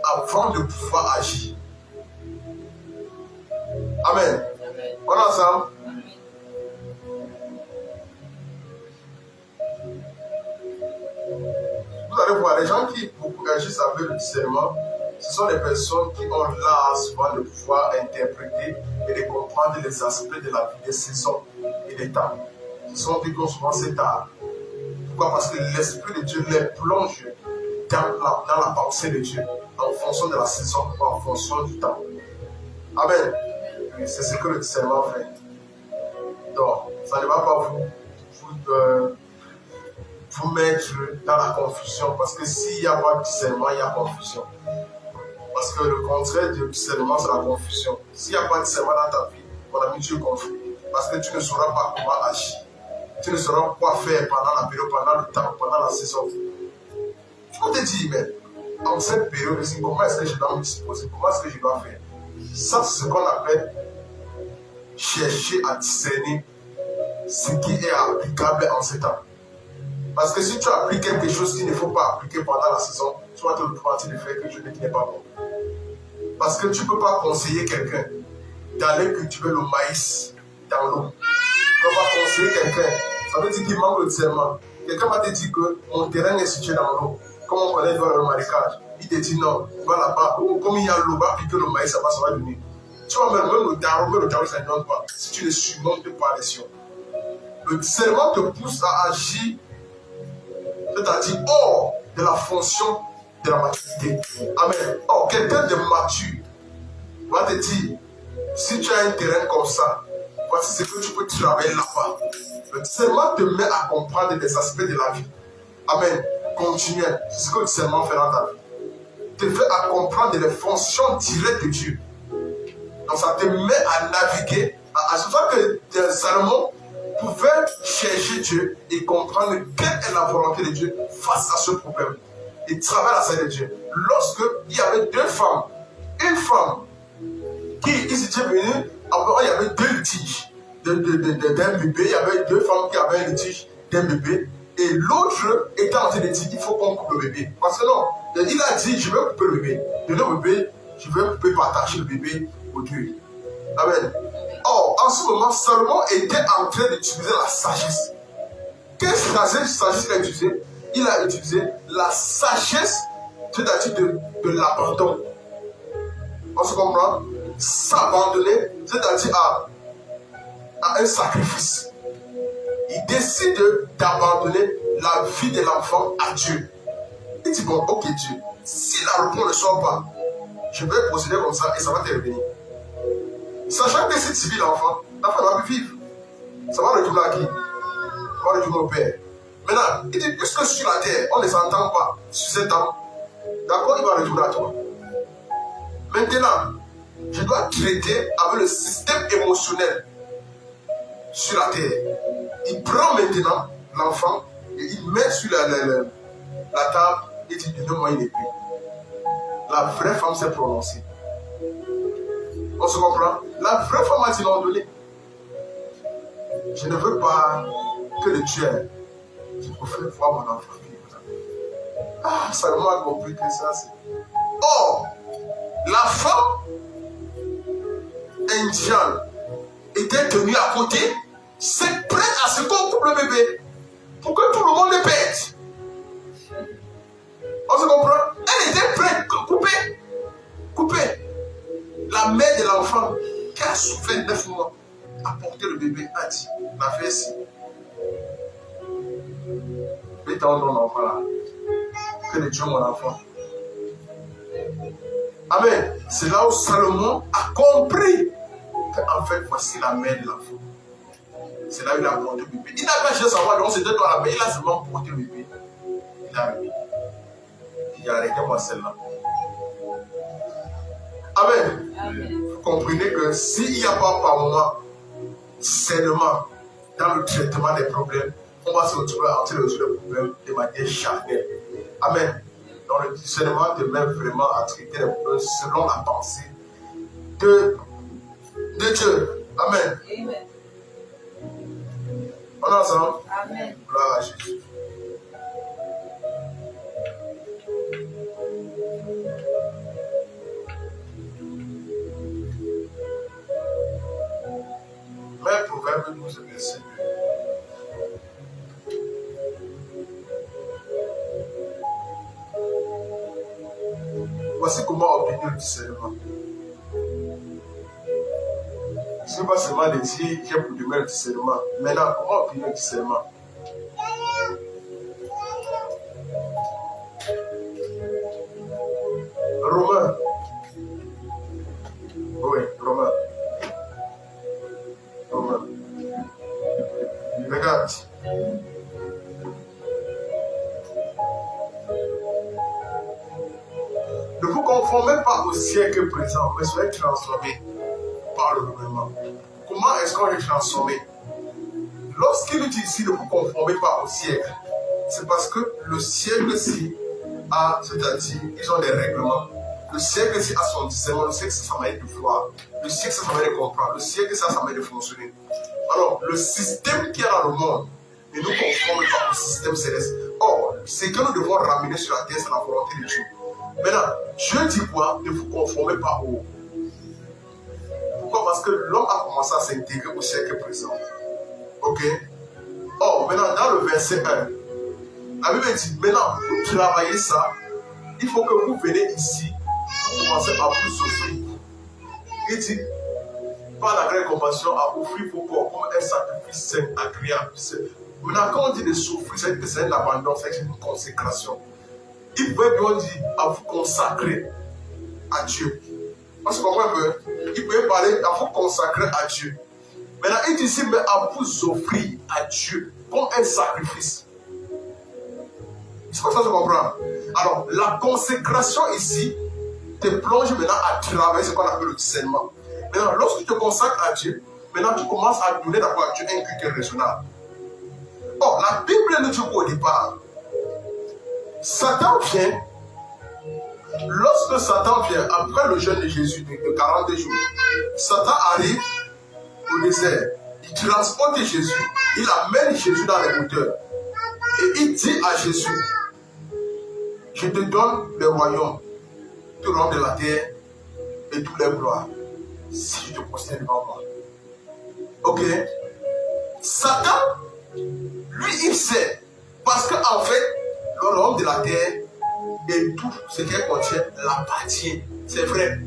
avant de pouvoir agir. Amen. On est ensemble? Vous allez voir, les gens qui agissent avec le discernement, ce sont les personnes qui ont l'art souvent de pouvoir interpréter et de comprendre les aspects de la vie, des saisons et des temps. Ce sont eux qui ont souvent cet art. Pourquoi? Parce que l'Esprit de Dieu les plonge dans la pensée de Dieu, en fonction de la saison, en fonction du temps. Amen. Oui, c'est ce que le discernement fait. Donc, ça ne va pas vous mettre dans la confusion. Parce que s'il n'y a pas de discernement, il y a confusion. Parce que le contraire du discernement, c'est la confusion. S'il n'y a pas de discernement dans ta vie, mon ami, tu es confus. Parce que tu ne sauras pas comment agir. Tu ne sauras quoi faire pendant la période, pendant le temps, pendant la saison. Tu vas te dire, mais en cette période, comment est-ce que je dois me disposer? Comment est-ce que je dois faire? Ça, c'est ce qu'on appelle chercher à discerner ce qui est applicable en ce temps. Parce que si tu appliques quelque chose qu'il ne faut pas appliquer pendant la saison, tu vas te retrouver en train de faire quelque chose qui n'est pas bon. Parce que tu ne peux pas conseiller quelqu'un d'aller cultiver le maïs dans l'eau. Tu ne peux pas conseiller quelqu'un. Ça veut dire qu'il manque de discernement. Quelqu'un va te dire que mon terrain est situé dans l'eau. Comme on connaît dans le marécage. Il te dit non, va là-bas. Comme il y a l'eau, va piquer le maïs, ça va venir. Tu vas même le tarot, ça ne donne pas. Si tu ne surmontes pas les sions. Le discernement te pousse à agir, c'est-à-dire hors de la fonction de la maturité. Amen. Or, quelqu'un de mature va te dire, si tu as un terrain comme ça, voici ce que tu peux travailler là-bas. Le discernement te met à comprendre des aspects de la vie. Amen. Continuez. C'est ce que le discernement fait dans ta vie. Te fait à comprendre les fonctions directes de Dieu. Donc ça te met à naviguer. C'est pour ça que Salomon pouvait chercher Dieu et comprendre quelle est la volonté de Dieu face à ce problème. Il travaille à ça de Dieu. Lorsque il y avait deux femmes, une femme qui était venue, il y avait deux litiges d'un bébé, il y avait deux femmes qui avaient un litige d'un bébé, et l'autre était en train de dire il faut qu'on coupe le bébé. Parce que non, il a dit je vais couper le bébé. De le bébé, je vais partager le bébé au Dieu. Amen. Or, en ce moment, Salomon était en train d'utiliser la sagesse. Quelle sagesse il a utilisé? Il a utilisé la sagesse, c'est-à-dire de l'abandon. On se comprend? S'abandonner, c'est-à-dire à un sacrifice. Il décide d'abandonner la vie de l'enfant à Dieu. Il dit, bon, ok Dieu, si la réponse ne sort pas, je vais procéder comme ça et ça va te revenir. Sachant que si tu vis l'enfant va plus vivre. Ça va retourner à qui? Ça va retourner au Père. Maintenant, il dit, puisque sur la terre, on ne s'entend pas sur cet homme, d'accord, il va retourner à toi. Maintenant, je dois traiter avec le système émotionnel sur la terre. Il prend maintenant l'enfant et il met sur la table et dit, donne-moi une épée. La vraie femme s'est prononcée. On se comprend? La vraie femme a dit non, donné. Je ne veux pas que le tueur qui préfère voir mon enfant. Ah, Salomon a compris que ça c'est. Or, la femme indienne était tenue à côté, c'est prête à se qu'on coupe le bébé pour que tout le monde le pète. On se comprend? Elle était prête à couper. La mère de l'enfant qui a souffert 9 mois a porté le bébé, a dit, la fait ici. Mets ton enfant là. Que le Dieu mon enfant. Amen. C'est là où Salomon a compris qu'en fait, voici la mère de l'enfant. C'est là où il a porté le bébé. Il n'a pas cherché à savoir, donc c'était toi la mère. Il a seulement porté le bébé. Il a remis. Il a arrêté moi celle-là. Amen. Vous comprenez que s'il n'y a pas par moment seulement dans le traitement des problèmes, on va se retrouver en train de résoudre les problèmes de manière charnelle. Amen. Donc le discernement te met vraiment à traiter les problèmes selon la pensée de Dieu. Amen. Amen. On est ensemble? Amen. Gloire à Jésus. Mais Proverbe 12, verset 2. Voici comment obtenir le discernement. Je ne vais pas seulement le dire, j'ai pour demain le discernement. Maintenant, comment obtenir le discernement? Romains. Oui, Romains. Regarde. conformez pas au siècle présent, mais soyez transformés par le gouvernement. Comment est-ce qu'on est transformé? Lorsqu'il dit ici ne vous conformez pas au siècle, c'est parce que le siècle-ci a, c'est-à-dire, ils ont des règlements. Le siècle-ci a son discernement, le siècle, c'est sa manière de voir. Le siècle, c'est sa manière de comprendre. Le siècle, c'est sa manière de fonctionner. Alors, le système qui est dans le monde ne nous conforme pas au système céleste. Or, ce que nous devons ramener sur la terre, c'est la volonté de Dieu. Maintenant, Dieu dit quoi? Ne vous conformez pas au. Pourquoi? Parce que l'homme a commencé à s'intégrer au siècle présent. Ok? Or, maintenant, dans le verset 1, la Bible dit, maintenant, vous travaillez ça, il faut que vous venez ici, vous commencez à vous offrir. Il dit, par la grande compassion, à offrir vos corps comme un sacrifice saint, agréable. Maintenant, quand on dit de souffrir, c'est un abandon, c'est une consécration. Il peut bien dire à vous consacrer à Dieu. Parce que vous comprenez un peu? Il peut parler à vous consacrer à Dieu. Maintenant, il dit ici, mais à vous offrir à Dieu comme un sacrifice. C'est pour ça que je comprends. Alors, la consécration ici te plonge maintenant à travers ce qu'on appelle le discernement. Maintenant, lorsque tu te consacres à Dieu, maintenant tu commences à donner d'abord à Dieu un culte raisonnable. Or, la Bible nous dit qu'au départ, Satan vient, lorsque Satan vient, après le jeûne de Jésus de 40 jours, Satan arrive au désert, il transporte Jésus, il amène Jésus dans les hauteurs. Et il dit à Jésus, je te donne le royaume, tout le royaume de la terre et toutes les gloires, si je te prosternes devant moi. Ok? Satan, lui, il sait, parce qu'en fait, le royaume de la terre et tout ce qu'elle contient l'appartient. C'est vrai.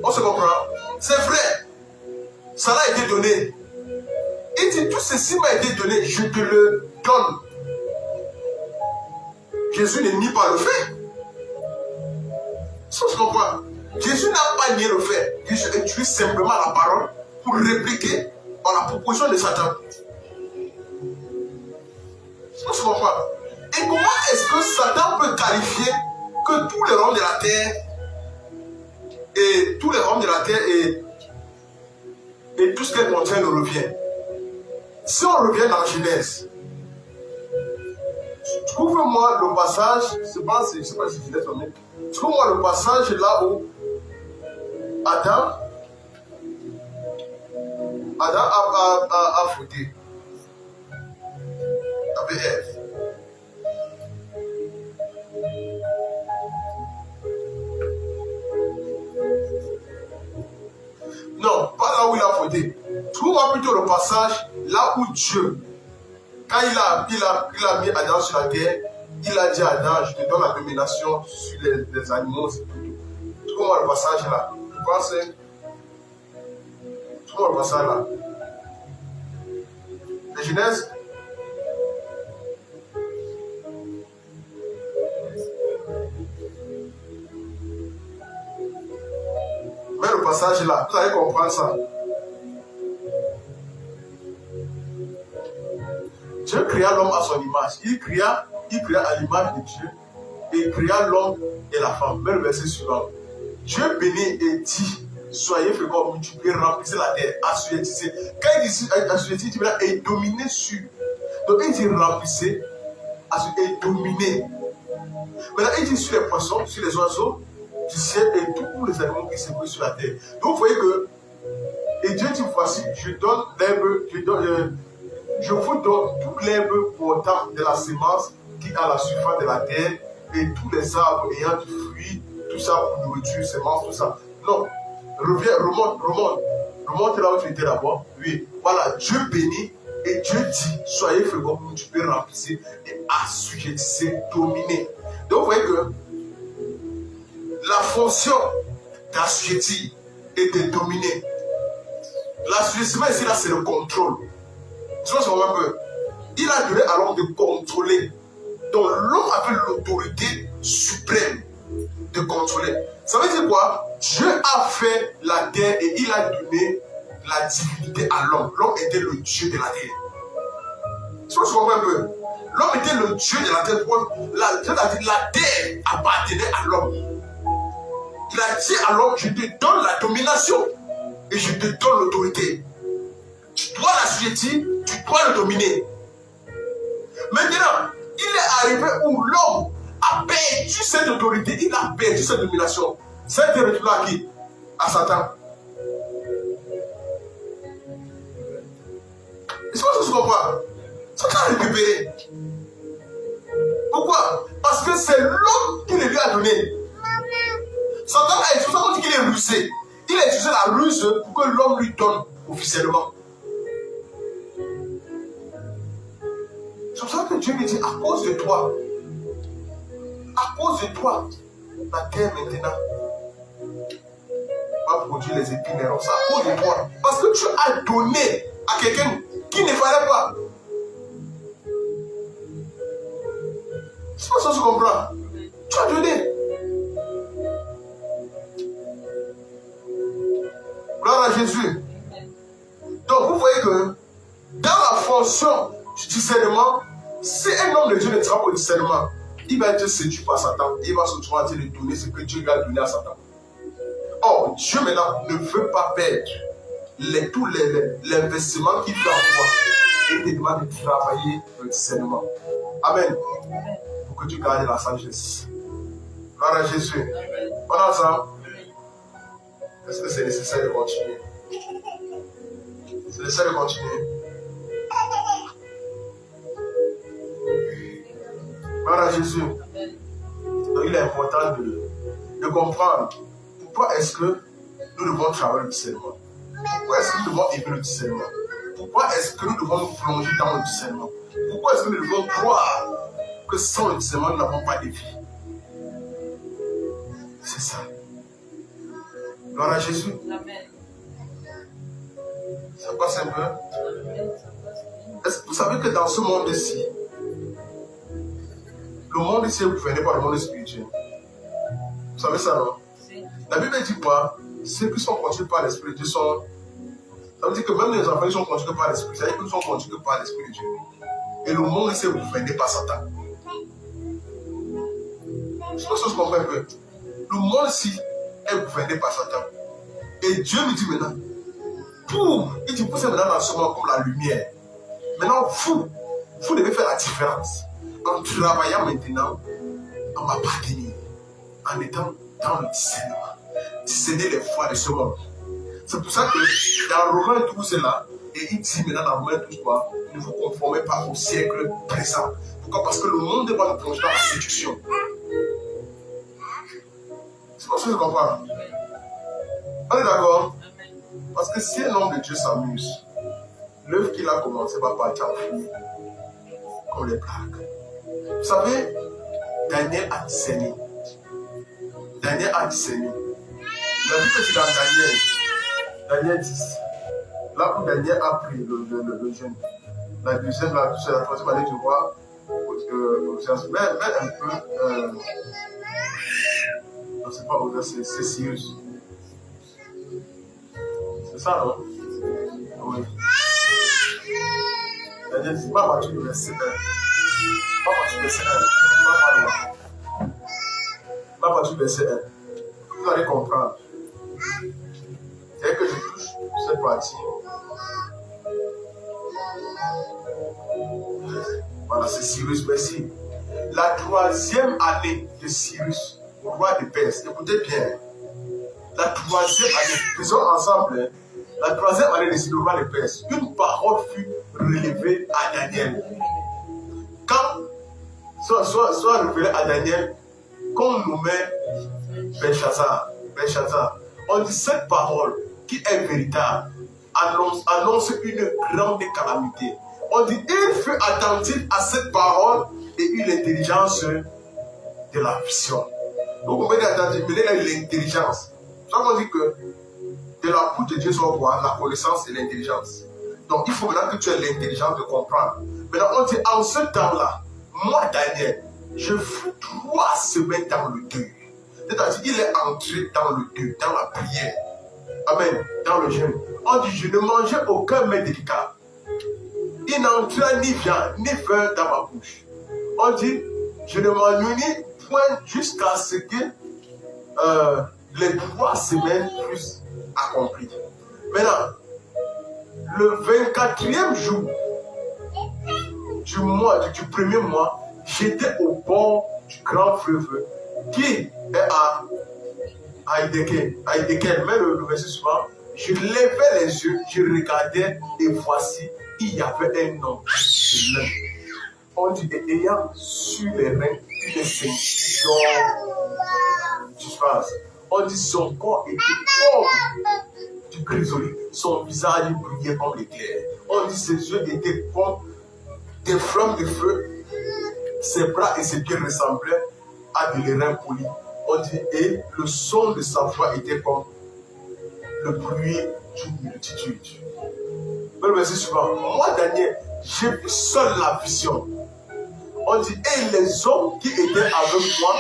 On se comprend? C'est vrai. Ça a été donné. Il dit, tout ceci m'a été donné, je te le donne. Jésus ne nie pas le fait. Ça se comprend. Jésus n'a pas nié le fait. Jésus utilise simplement la parole pour répliquer à la proposition de Satan. Ça se comprend. Et comment est-ce que Satan peut qualifier que tous les royaumes de la terre et tous les royaumes de la terre et tout ce qu'elle contient nous revient? Si on revient dans Genèse, trouve-moi le passage, je ne sais pas si je l'ai donné, trouve-moi le passage là où Adam a fauté avec Ève. Non, pas là où il a fauté. Trouve-moi plutôt le passage là où Dieu, quand il a mis Adam sur la terre, il a dit à Adam, je te donne la domination sur les animaux. Trouve-moi le passage là. Trouve-moi le passage là. La Genèse. Mais le passage là, vous allez comprendre ça. Dieu créa l'homme à son image. Il créa à l'image de Dieu. Et il créa l'homme et la femme. Mais le verset suivant. Dieu bénit et dit, soyez féconds, multipliez, remplissez la terre, assujettissez. Quand il dit assujettissez, il dit et dominez sur. Donc il dit remplissez, et dominez. Maintenant il dit sur les poissons, sur les oiseaux du ciel et tous les animaux qui se trouvent sur la terre. Donc vous voyez que, et Dieu dit voici, je donne l'herbe, je vous donne toute l'herbe portant de la semence qui est à la surface de la terre et tous les arbres ayant du fruit, tout ça pour nourriture, semences, tout ça. Non, remonte là où tu étais d'abord. Oui, voilà, Dieu bénit et Dieu dit, soyez féconds, multipliez, remplissez et assujettissez, dominez. Donc vous voyez que la fonction d'assujettir et de dominer, l'assujettissement ici là c'est le contrôle. Tu vois un peu. Il a donné à l'homme de contrôler. Donc l'homme avait l'autorité suprême de contrôler. Ça veut dire quoi? Dieu a fait la terre et il a donné la divinité à l'homme. L'homme était le Dieu de la terre. Tu vois un peu. L'homme était le Dieu de la terre. La terre appartenait à l'homme. Il a dit à l'homme, je te donne la domination et je te donne l'autorité. Tu dois l'assujettir, tu dois le dominer. Maintenant, il est arrivé où l'homme a perdu cette autorité, il a perdu cette domination. Cette retour à qui? À Satan. Est-ce que tu comprends? Satan a récupéré. Pourquoi? Parce que c'est l'homme qui le lui a donné. Satan a utilisé, on dit qu'il est rusé. Il a utilisé la ruse pour que l'homme lui donne officiellement. C'est pour ça que Dieu lui dit, à cause de toi, la terre maintenant va produire les épines et c'est à cause de toi. Parce que tu as donné à quelqu'un qui ne fallait pas. C'est pas ça que tu comprends. Tu as donné. Gloire à Jésus. Donc vous voyez que dans la fonction du discernement, si un homme de Dieu ne travaille pas au discernement, il va être séduit par Satan. Il va se trouver en train de donner ce que Dieu lui a donné à Satan. Or, Dieu maintenant ne veut pas perdre tout l'investissement qu'il fait en toi. Il te demande de travailler le discernement. Amen. Pour que tu gardes la sagesse. Gloire à Jésus. On a ensemble. Est-ce que c'est nécessaire de continuer? C'est nécessaire de continuer. Gloire à Jésus. Donc il est important de comprendre pourquoi est-ce que nous devons travailler le discernement. Pourquoi est-ce que nous devons aimer le discernement? Pourquoi est-ce que nous devons nous plonger dans le discernement? Pourquoi est-ce que nous devons croire que sans le discernement, nous n'avons pas de vie? C'est ça. Gloire à Jésus. Amen. Ça passe un peu? Est-ce que vous savez que dans ce monde-ci, le monde ici est gouverné par le monde spirituel? Vous savez ça, non? La Bible dit quoi? Ceux qui sont conduits par l'Esprit de Dieu sont... Ça veut dire que même les enfants qui sont conduits par l'Esprit, ça veut dire qu'ils sont conduits par l'Esprit de Dieu. Et le monde ici est gouverné par Satan. Je pense que je comprends un peu. Le monde ici est gouverné par Satan. Et Dieu nous dit maintenant, il dit, vous êtes maintenant dans ce monde comme la lumière. Maintenant, vous devez faire la différence en travaillant maintenant, en m'appartenir, en étant dans le discernement. Discerner les voies de ce monde. C'est pour ça que dans Romains 12 là, et il dit maintenant dans Romains 12 quoi, ne vous conformez pas au siècle présent. Pourquoi? Parce que le monde va nous plonger dans la séduction. C'est pour ça que je comprends. On est d'accord? Parce que si un homme de Dieu s'amuse, l'œuvre qu'il a commencé va partir en fumée, comme les plaques. Vous savez, Daniel a discerné. Daniel a discerné. La Bible dit dans Daniel 10, là où Daniel a pris le jeûne, la deuxième, la troisième année, tu vois, mais un peu, je ne sais pas, c'est Cyrus. C'est ça, non? Oui. Daniel dit, pas partir du verset 1. Pas partir du verset 1. Pas partir du verset 1. Vous allez comprendre. Dès que je touche cette partie, voilà, c'est Cyrus, merci. La troisième année de Cyrus, roi de Perse, écoutez bien. La troisième année, faisons ensemble, la troisième année de Cyrus, roi de Perse, une parole fut relevée à Daniel. Quand soit révélée à Daniel, qu'on nommait Belshazzar, on dit cette parole qui est véritable annonce une grande calamité. On dit il fut attentif à cette parole et eut l'intelligence de la vision. Donc on peut dire attentif, mais il a l'intelligence. Ça veut dire que de la bouche de Dieu soit quoi? La connaissance et l'intelligence. Donc il faut maintenant que tu aies l'intelligence de comprendre. Maintenant on dit en ce temps-là, moi Daniel, je fus 3 semaines dans le deuil. C'est-à-dire qu'il est entré dans le deuil, dans la prière. Amen. Dans le jeûne. On dit, je ne mangeais aucun mets délicat. Il n'entra ni viande, ni vin dans ma bouche. On dit, je ne m'ennuie point jusqu'à ce que les 3 semaines plus accomplies. Maintenant, le 24e jour du premier mois, j'étais au bord du grand fleuve qui est à Heideken. Mais le verset suivant, je levais les yeux, je regardais et voici, il y avait un homme. On dit, ayant sur les reins une ceinture du phase. On dit, son corps était comme du chrysolite, son visage brillait comme l'éclair. On dit, ses yeux étaient comme des flammes de feu, ses bras et ses pieds ressemblaient à des reins polis. On dit, et le son de sa voix était comme le bruit d'une multitude. Mais le verset suivant, moi Daniel, j'ai vu seul la vision. On dit, et les hommes qui étaient avec moi,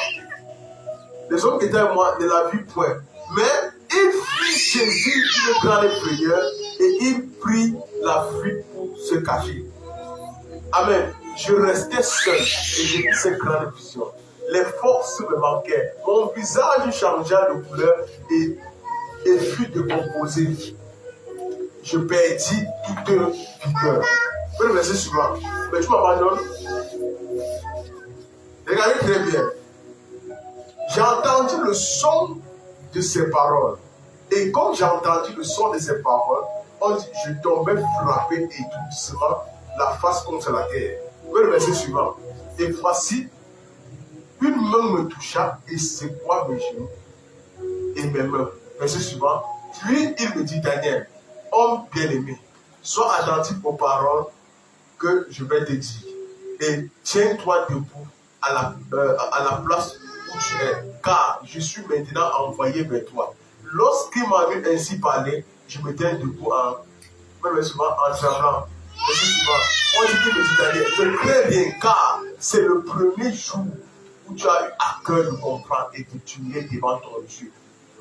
les hommes qui étaient avec moi ne la vurent point. Mais il fit Jésus une grande frayeur et il prit la fuite pour se cacher. Amen. Je restais seul et j'ai vu cette grande vision. Les forces me manquaient. Mon visage changea de couleur et fut décomposé. Je perdis toute vigueur. Le verset suivant. Mais je m'abandonne. Regardez très bien. J'ai entendu le son de ses paroles. Et comme j'ai entendu le son de ses paroles, on dit, je tombais frappé et tout doucement la face contre la terre. Le verset suivant. Et voici, une main me toucha et secoua mes genoux et mes mains. Verset suivant. Puis il me dit, Daniel, homme bien-aimé, sois attentif aux paroles que je vais te dire. Et tiens-toi debout à la place où tu es, car je suis maintenant envoyé vers toi. Lorsqu'il m'a vu ainsi parler, je me tiens debout en tremblant. On dit qu'il me dit, Daniel, ne crains rien, car c'est le premier jour où tu as eu à cœur de comprendre et de t'humilier devant ton Dieu.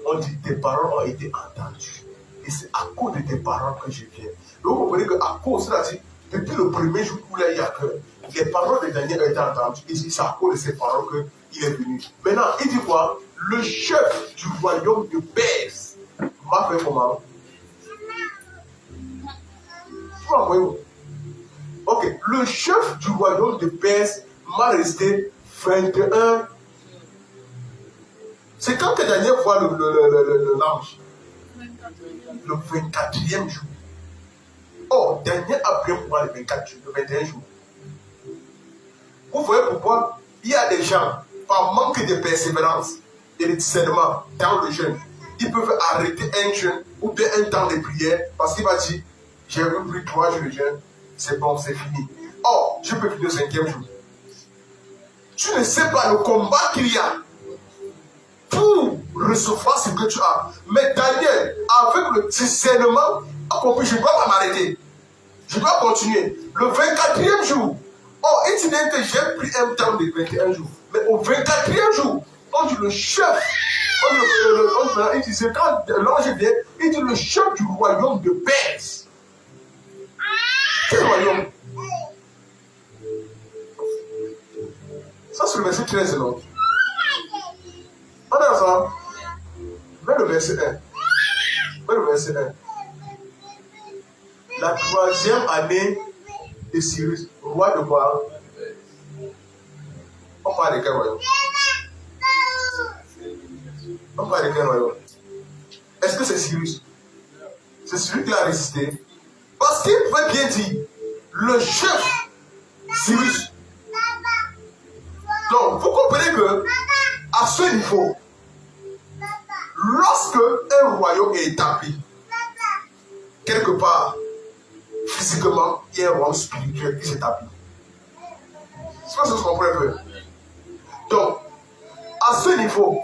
On dit, tes paroles ont été entendues. Et c'est à cause de tes paroles que je viens. Donc vous comprenez qu'à cause, c'est-à-dire, depuis le premier jour où il a eu à cœur, les paroles de Daniel ont été entendues. Et c'est à cause de ces paroles qu'il est venu. Maintenant, il dit quoi? Le chef du royaume de Perse m'a fait comment? Ok, le chef du royaume de Perse m'a resté 21. C'est quand que Daniel voit l'ange. Le 24e jour. Oh, Daniel a bien voir le 21 jours. Vous voyez pourquoi il y a des gens, par manque de persévérance et de discernement dans le jeûne, ils peuvent arrêter un jeûne ou bien un temps de prière parce qu'il va dire, j'ai repris 3 jours de jeûne, c'est bon, c'est fini. Oh, je peux finir le 5e jour. Tu ne sais pas le combat qu'il y a pour recevoir ce que tu as. Mais Daniel, avec le discernement, a compris, je ne dois pas m'arrêter. Je dois continuer. Le 24e jour, oh, il dit que j'ai pris un temps de 21 jours. Mais au 24e jour, on dit le chef, il dit, quand l'ange vient, il dit le chef du royaume de Perse. Quel royaume? Ça, c'est le verset 13, non? On est ensemble. Mets le verset 1. Mets le verset 1. La 3e année de Cyrus, roi de quoi? On parle de quel royaume? On parle de quel royaume? Est-ce que c'est Cyrus? C'est celui qui a résisté. Parce qu'il peut bien dire, le chef Cyrus. Donc, vous comprenez que, à ce niveau, lorsque un royaume est établi, quelque part, physiquement, il y a un royaume spirituel qui s'établit. C'est pas ce que vous comprenez un peu. Donc, à ce niveau,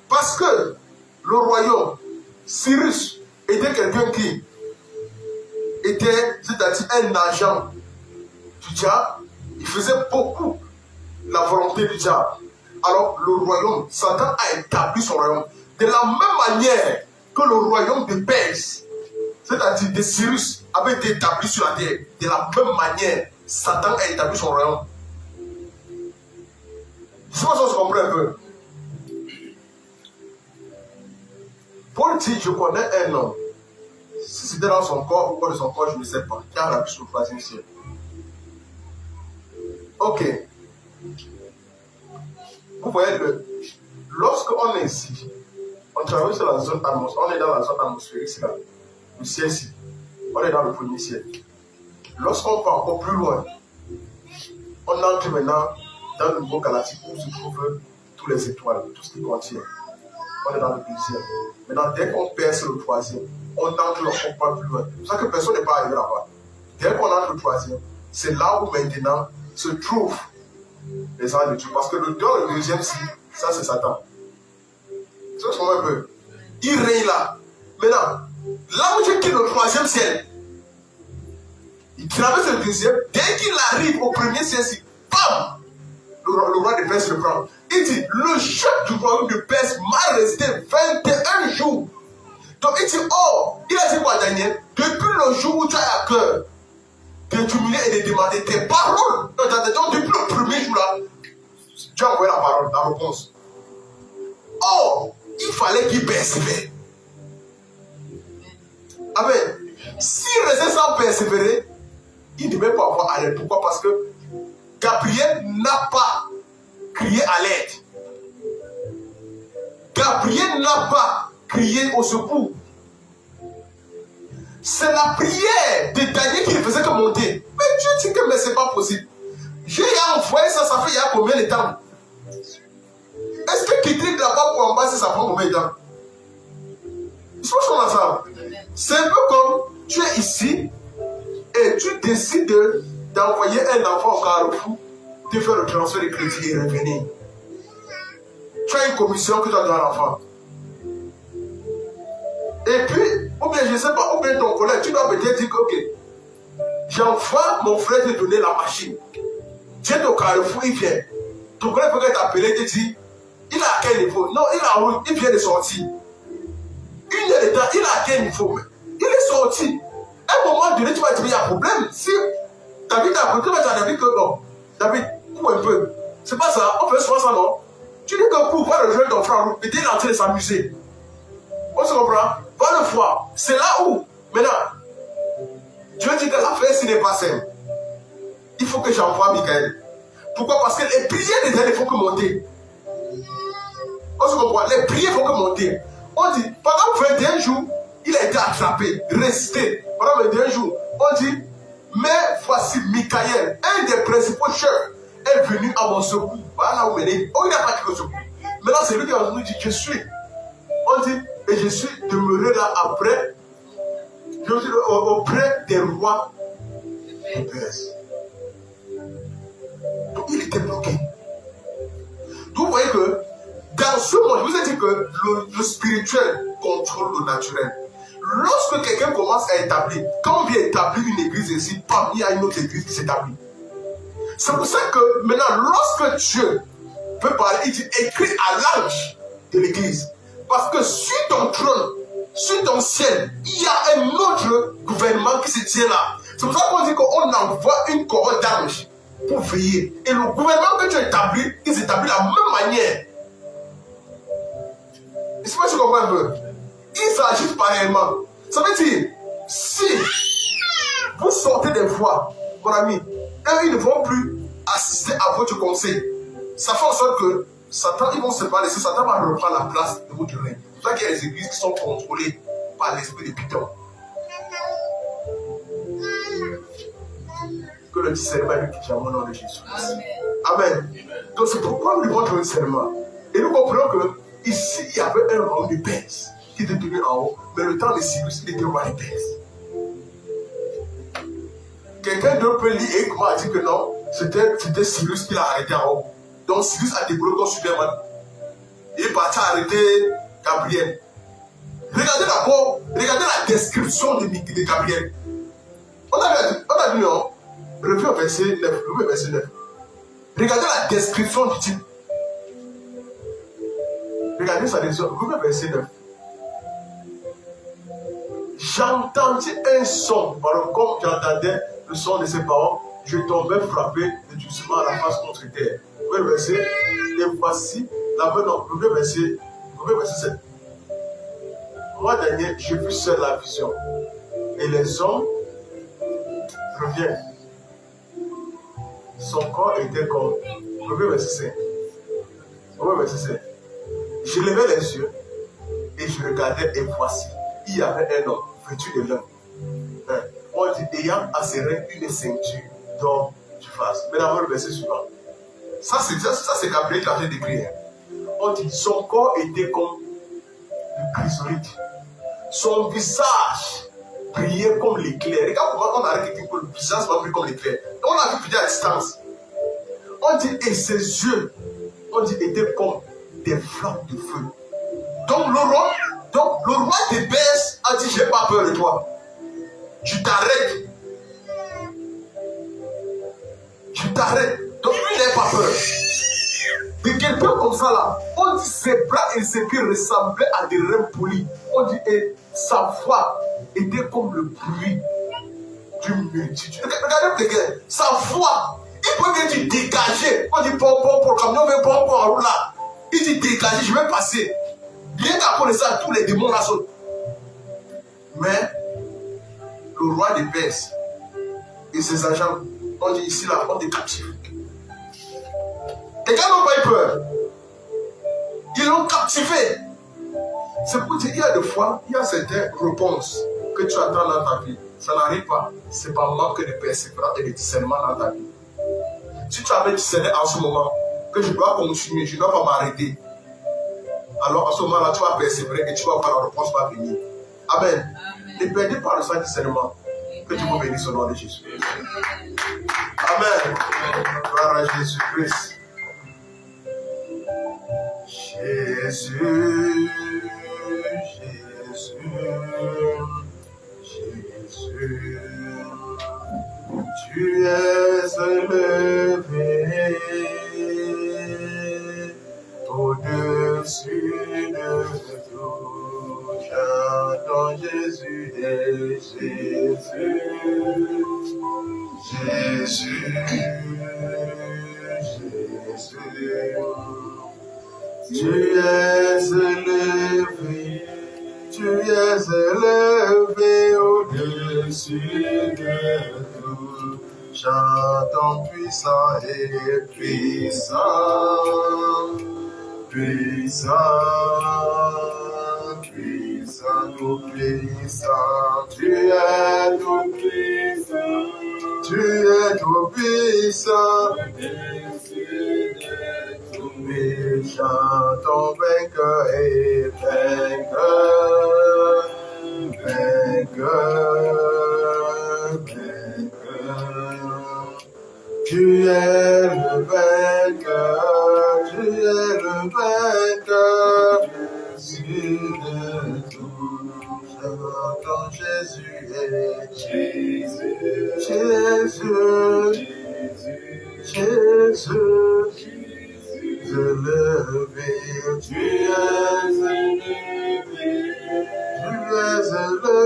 parce que le royaume, Cyrus, était quelqu'un qui était, c'est-à-dire un agent du diable, il faisait beaucoup la volonté du diable. Alors, le royaume, Satan a établi son royaume de la même manière que le royaume de Perse, c'est-à-dire de Cyrus, avait été établi sur la terre. De la même manière, Satan a établi son royaume. Je sais pas si on se comprend un peu. dit, je connais un homme. Si c'était dans son corps ou hors de son corps, je ne sais pas. Qui a la vie sur le troisième ciel. Ok. Vous voyez, lorsqu'on est ici, on travaille sur la zone atmosphérique, on est dans la zone atmosphérique, c'est là, le ciel-ci. On est dans le premier ciel. Lorsqu'on part encore plus loin, on entre maintenant dans le niveau galactique où se trouvent toutes les étoiles, tout ce qui contient. On est dans le deuxième. Maintenant, dès qu'on perce le troisième, on entre encore plus loin. C'est pour ça que personne n'est pas arrivé là-bas. Dès qu'on entre le troisième, c'est là où maintenant se trouvent les anges de Dieu. Parce que dans le deuxième ciel, ça c'est Satan. C'est ce qu'on un peu. Il règne là. Maintenant, là où Dieu quitte le troisième ciel, il traverse le deuxième. Dès qu'il arrive au premier ciel, bam! Le roi de Perse le prend. Il dit, le chef du royaume de Perse m'a resté 21 jours. Donc il dit, oh, il a dit quoi Daniel? Depuis le jour où tu as à cœur d'humilier et de demander tes paroles, donc depuis le premier jour là, tu as envoyé la parole, la réponse. Oh, il fallait qu'il persévère. Amen. S'il restait sans persévérer, il ne devait pas avoir à l'aide. Pourquoi? Parce que Gabriel n'a pas crié à l'aide. Gabriel n'a pas crié au secours. C'est la prière de Daniel qui ne faisait que monter. Mais Dieu dit que mais c'est pas possible. J'ai envoyé ça, ça fait il y a combien de temps? Est-ce que quitter de là-bas pour en bas, ça prend combien de temps? C'est pas comme ça. C'est un peu comme tu es ici et tu décides d'envoyer un enfant au Carrefour, de faire le transfert de crédit et revenir. Tu as une commission que tu as donné à l'enfant. Et puis, ou bien je ne sais pas, ou bien ton collègue, tu dois peut-être dire que, ok, j'envoie mon frère te donner la machine. Tu es au Carrefour, il vient. Ton collègue peut t'appeler et te dire, il a à quel niveau? Non, il vient de sortir. Une heure de temps, il a à quel niveau? Il est sorti. À un moment donné, tu vas dire, il y a un problème. Si David a appris, tu vas dire à David que non. David, cours un peu. C'est pas ça, on fait souvent ça, non? Tu dis que cours, va le jouer ton frère, et il est en train de s'amuser. On se comprend? Va le voir. C'est là où, maintenant, Dieu dit que l'affaire, ce n'est pas simple. Il faut que j'envoie Michael. Pourquoi? Parce que les prières des ailes, il faut que monter. On se comprend? Les prières, il faut que monter. On dit, pendant 21 jours, il a été attrapé, resté. Pendant 21 jours, on dit, mais voici Michael, un des principaux chefs, est venu à mon secours. Voilà où il est. Oh, il n'a pas dit le secours. Maintenant, c'est lui qui a nous dit, je suis. On dit, et je suis demeuré là après, je suis auprès des rois de Perse. Donc il était bloqué. Donc vous voyez que dans ce monde, je vous ai dit que le spirituel contrôle le naturel. Lorsque quelqu'un commence à établir, quand on vient établir une église ici, il y a une autre église qui s'établit. C'est pour ça que maintenant, lorsque Dieu veut parler, il dit écrit à l'ange de l'église. Parce que sur ton trône, sur ton ciel, il y a un autre gouvernement qui se tient là. C'est pour ça qu'on dit qu'on envoie une cohorte d'anges pour veiller. Et le gouvernement que tu établis, il s'établit de la même manière. Est-ce que tu comprends un peu? Ils s'agissent pareillement. Ça veut dire, si vous sortez des voies, mon ami, eux, ils ne vont plus assister à votre conseil. Ça fait en sorte que Satan, ils vont se parler. Si Satan va reprendre la place de votre règne. C'est pour ça qu'il y a des églises qui sont contrôlées par l'esprit de Python. Que le discernement est qui au nom de Jésus. Amen. Amen. Donc c'est pourquoi nous devons trouver le discernement. Et nous comprenons que ici, il y avait un royaume de Perse qui était tenu en haut, mais le temps de Cyrus, il était roi de Perse. Quelqu'un d'autre peut lire et comment a dit que non, c'était Cyrus qui l'a arrêté en haut. Donc Cyrus a découlé comme Superman. Il est parti arrêter Gabriel. Regardez d'abord, regardez la description de Gabriel. On a vu, non? Revue au verset 9. Regardez la description du type. Regardez sa description. Revue au verset 9. J'entendis un son, comme j'entendais le son de ses parents, je tombais frappé de doucement à la face contre terre. Le verset, et voici, le verset 7. Moi, dernier, j'ai vu seul la vision. Et les hommes reviennent. Son corps était comme... Reviens verset 5. Je levais les yeux et je regardais et voici, il y avait un homme vêtu de lin. On dit, ayant à ses reins une ceinture d'or du faste. Mais d'abord le verset suivant. Ça c'est Gabriel qui a fait décrire. On dit, son corps était comme du chrysolite. Son visage brillait comme l'éclair. Regarde comment on a arrêté que le visage va briller comme l'éclair. On a vu à distance. On dit, et ses yeux, on dit, étaient comme des flammes de feu. Donc le roi des Perses a dit, j'ai pas peur de toi. Tu t'arrêtes. Donc lui n'a pas peur. De quelqu'un comme ça là, on dit ses bras et ses pieds ressemblaient à des reins polis. On dit, et sa voix était comme le bruit d'une multitude. Regardez quelqu'un, sa voix, il peut bien dire dégager. On dit, pom, le camion vient pom, en route là. Il dit dégager, je vais passer. Bien qu'après ça, tous les démons là sautent. Mais le roi des Perses et ses agents, on dit ici là, on est captifs. Les gars n'ont pas eu peur. Ils l'ont captivé. C'est pour dire, il y a des fois, il y a certaines réponses que tu attends dans ta vie. Ça n'arrive pas. C'est pas manque de persévérance et de discernement dans ta vie. Si tu avais discerné en ce moment que je dois continuer, je ne dois pas m'arrêter, alors en ce moment-là, tu vas persévérer et tu vas voir la réponse va venir. Amen. Ne perdez pas le sang discernement. Que Dieu vous bénisse au nom de Jésus. Amen. Gloire à Jésus-Christ. Jésus, tu es élevé au-dessus de tout. J'entends Jésus et Jésus. Tu es élevé au-dessus de tout. Chantons puissant et puissant, tout puissant. Tu es tout puissant. Mais chantons vainqueur et vainqueur. Tu es le vainqueur, Jésus de tout. Chantons Jésus et Jésus. Élevé, tu es élevé,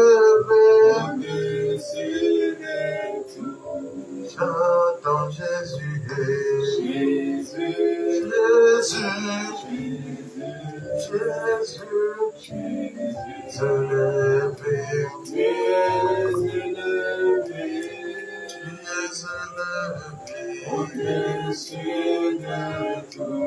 au-dessus de tout. Chantons Jésus et Jésus, élevé, tu es élevé, au-dessus de tout.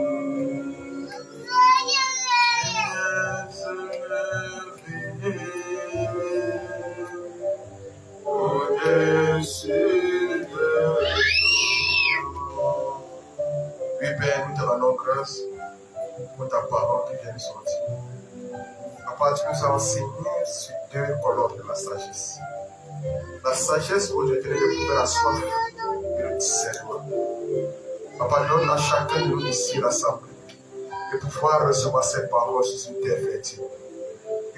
Au-dessus de tout. Oui, Père, nous te rendons grâce pour ta parole qui vient de sortir. Papa, tu nous as enseigné sur deux colonnes de la sagesse. La sagesse aujourd'hui de trouver la soif et le discernement. Papa, donne à chacun de nous ici rassemblés de pouvoir recevoir cette parole sur une terre fertile.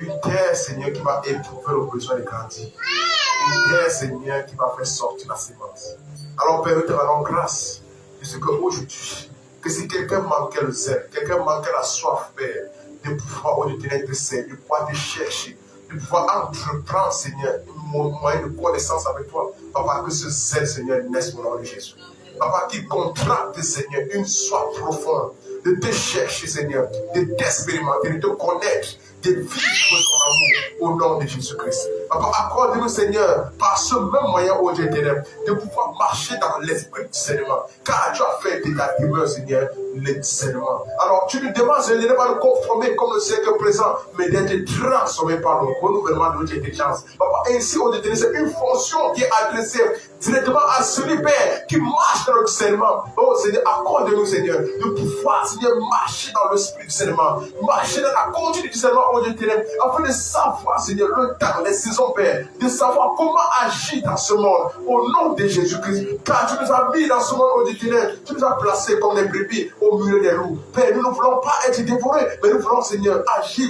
Une terre, Seigneur, qui va éprouver le besoin de grandir. Une terre, Seigneur, qui va faire sortir la sémence. Alors, Père, nous te rendons grâce de ce qu'aujourd'hui, que si quelqu'un manquait le zèle, quelqu'un manquait la soif, Père, de pouvoir au tenir de Seigneur, de pouvoir te chercher, de pouvoir entreprendre, Seigneur, un moyen de connaissance avec toi. Papa, que ce zèle, Seigneur, naisse au nom de Jésus. Papa, qui contracte, Seigneur, une soif profonde de te chercher, Seigneur, de t'expérimenter, de te connaître, de vivre ton amour au nom de Jésus-Christ. Papa, accorde-nous, Seigneur, par ce même moyen, ô Dieu éternel, de pouvoir marcher dans l'esprit du discernement. Car tu as fait de ta demeure, Seigneur, le discernement. Alors, tu nous demandes, Seigneur, de ne pas nous conformer comme le siècle présent, mais d'être transformé par le renouvellement de notre intelligence. Papa, ainsi, ô Dieu éternel, c'est une fonction qui est adressée directement à celui, Père, qui marche dans le discernement. Oh Seigneur, accorde-nous, Seigneur, de pouvoir, Seigneur, marcher dans l'esprit du discernement, marcher dans la conduite du discernement, oh Dieu éternel, afin de savoir, Seigneur, le temps, les saisons, Père, de savoir comment agir dans ce monde, au nom de Jésus-Christ. Car tu nous as mis dans ce monde, oh Dieu éternel, tu nous as placés comme des brebis au milieu des loups. Père, nous ne voulons pas être dévorés, mais nous voulons, Seigneur, agir,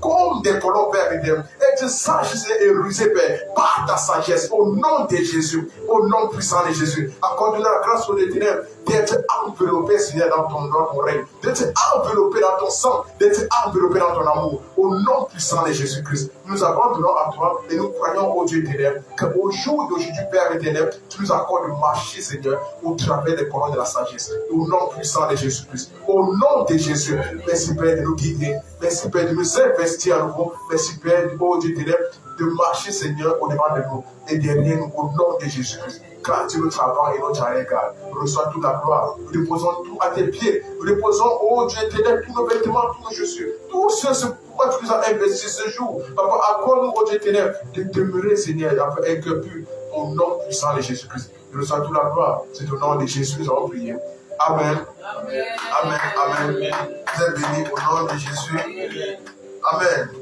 comme des colons, Père, être sages, Seigneur, et rusés, Père, par ta sagesse, au nom de Jésus. Au nom puissant de Jésus, accorde-nous la grâce au éternel d'être enveloppé, Seigneur, dans ton règne, d'être enveloppé dans ton sang, d'être enveloppé dans ton amour, au nom puissant de Jésus-Christ. Nous abandonnons à toi et nous croyons au Dieu éternel, qu'au jour d'aujourd'hui, Père éternel, tu nous accordes de marcher, Seigneur, au travers des colonnes de la sagesse, au nom puissant de Jésus-Christ. Au nom de Jésus, merci Père de nous guider, merci Père de nous investir à nouveau, merci Père, au Dieu éternel, de marcher, Seigneur, au devant de nous et derrière nous, au nom de Jésus-Christ. Car tu notre avant et notre arrière-garde. Reçois toute la gloire. Nous déposons tout à tes pieds. Nous déposons, oh Dieu éternel, tous nos vêtements, tous nos chaussures. Tout ce pourquoi tu nous as investi ce jour. Papa, accorde-nous, oh Dieu éternel, de demeurer, Seigneur, avec un but, au nom puissant de Jésus-Christ. Nous reçois toute la gloire. C'est au nom de Jésus que nous avons prié. Amen. Amen. Amen. Amen. Vous êtes bénis au nom de Jésus. Amen.